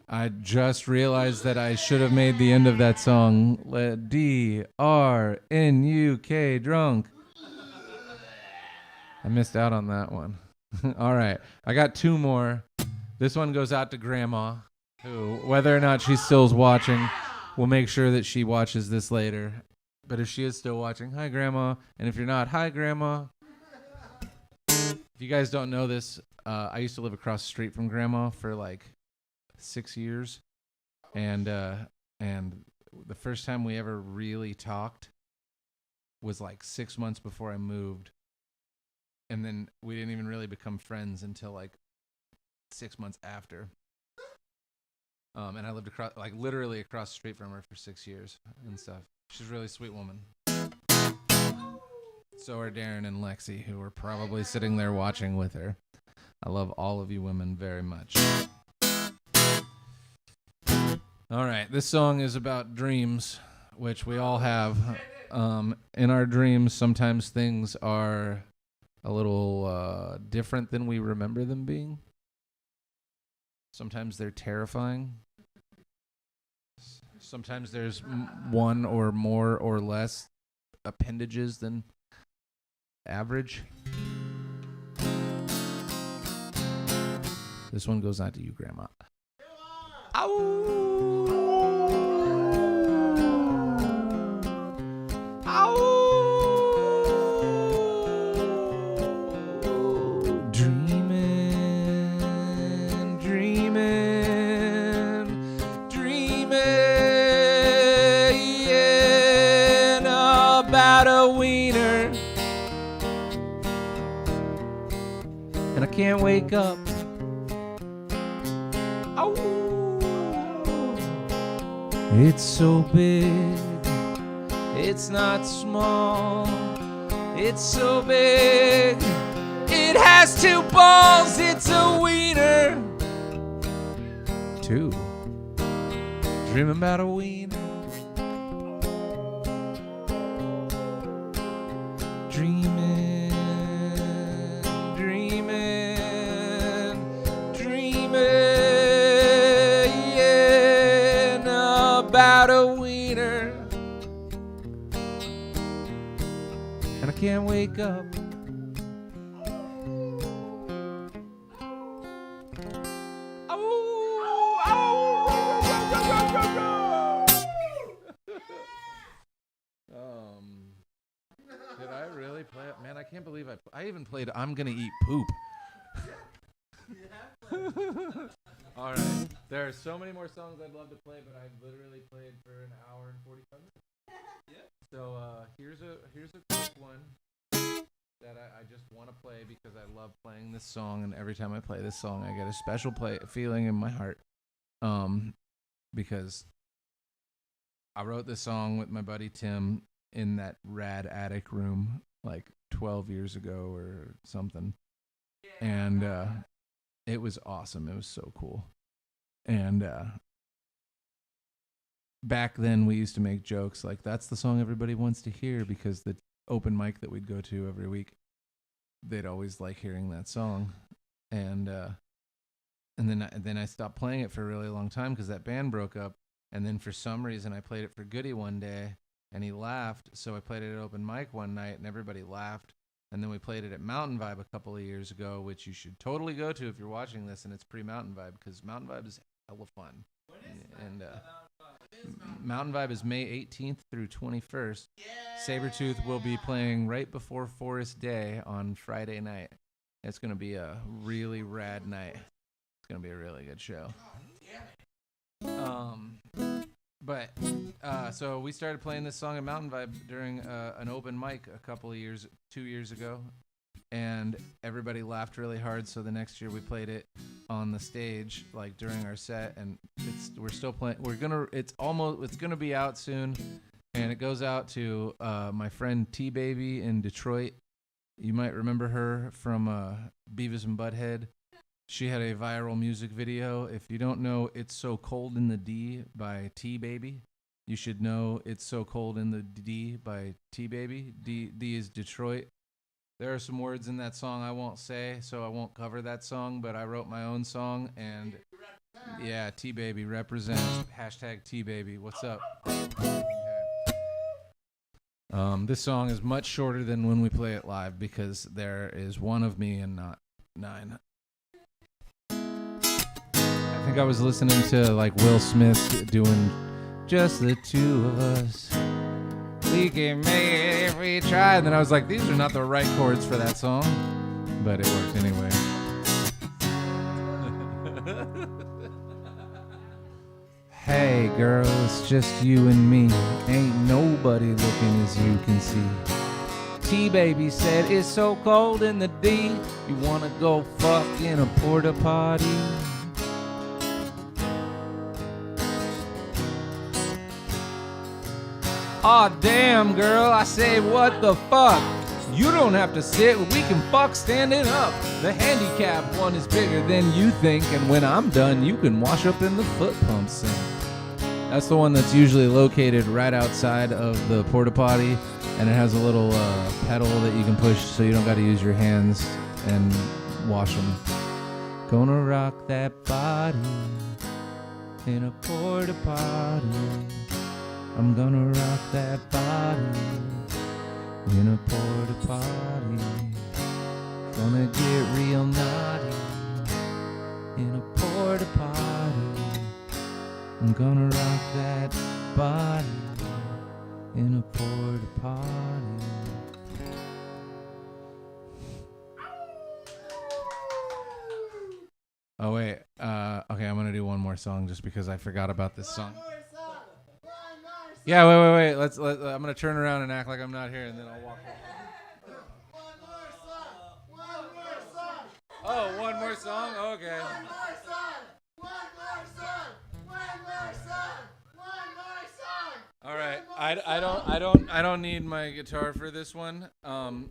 I just realized that I should have made the end of that song D-R-N-U-K, drunk. I missed out on that one. All right, I got two more. This one goes out to Grandma, who, whether or not she still's watching, we'll make sure that she watches this later. But if she is still watching, hi, Grandma. And if you're not, hi, Grandma. If you guys don't know this, I used to live across the street from Grandma for like 6 years. And the first time we ever really talked was like 6 months before I moved. And then we didn't even really become friends until like 6 months after. And I lived literally across the street from her for 6 years and stuff. She's a really sweet woman. So are Darren and Lexi, who are probably sitting there watching with her. I love all of you women very much. All right, this song is about dreams, which we all have. In our dreams, sometimes things are a little different than we remember them being. Sometimes they're terrifying. Sometimes there's one or more or less appendages than average. This one goes out to you, Grandma. Ow! And I can't wake up. Ow! It's so big, it's not small. It's so big, it has two balls. It's a wiener. Two. Dreaming about a wiener. About a wiener, and I can't wake up. can't believe I even played I'm Gonna Eat Poop. All right. There are so many more songs I'd love to play, but I've literally played for an hour and 45 minutes. Yeah. So here's a quick one that I just want to play because I love playing this song, and every time I play this song, I get a special feeling in my heart. Because I wrote this song with my buddy Tim in that rad attic room like 12 years ago or something. And it was awesome. It was so cool. And back then we used to make jokes like that's the song everybody wants to hear because the open mic that we'd go to every week, they'd always like hearing that song. And then I stopped playing it for a really long time because that band broke up. And then for some reason I played it for Goody one day and he laughed. So I played it at open mic one night and everybody laughed. And then we played it at Mountain Vibe a couple of years ago, which you should totally go to if you're watching this. And it's pre-Mountain Vibe because Mountain Vibe is hella fun. And Mountain Vibe is May 18th through 21st. Yeah! Sabretooth will be playing right before Forest Day on Friday night. It's going to be a really rad night. It's going to be a really good show. So we started playing this song at Mountain Vibe during an open mic 2 years ago, and everybody laughed really hard. So the next year we played it on the stage, like during our set, and we're still playing. It's gonna be out soon, and it goes out to my friend T Baby in Detroit. You might remember her from Beavis and Butthead. She had a viral music video. If you don't know It's So Cold in the D by T Baby, you should know It's So Cold in the D by T Baby. D is Detroit. There are some words in that song I won't say, so I won't cover that song, but I wrote my own song, and yeah, T Baby represents. Hashtag T Baby. What's up? This song is much shorter than when we play it live because there is one of me and not 9. I think I was listening to like Will Smith doing Just the Two of Us. We can make it if we try. And then I was like, these are not the right chords for that song. But it worked anyway. Hey girl, it's just you and me. Ain't nobody looking as you can see. T-Baby said it's so cold in the D. You wanna go fuck in a porta potty? Aw, damn, girl, I say, what the fuck? You don't have to sit, we can fuck standing up. The handicap one is bigger than you think, and when I'm done, you can wash up in the foot pump sink. That's the one that's usually located right outside of the porta potty, and it has a little pedal that you can push so you don't got to use your hands and wash them. Gonna rock that body in a porta potty. I'm gonna rock that body in a porta potty. Gonna get real naughty in a porta potty. I'm gonna rock that body in a porta potty. Oh wait, okay, I'm gonna do one more song just because I forgot about this song. Yeah, wait. I'm gonna turn around and act like I'm not here, and then I'll walk away. One more song. Oh, one more song. Okay. One more song. All right. I don't need my guitar for this one.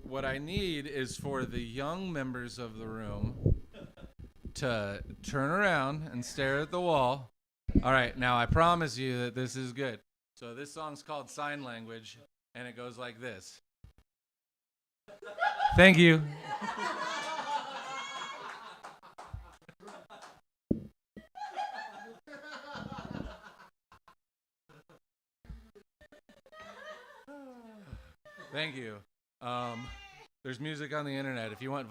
What I need is for the young members of the room to turn around and stare at the wall. All right. Now I promise you that this is good. So this song's called Sign Language, and it goes like this. Thank you. Thank you. There's music on the internet if you want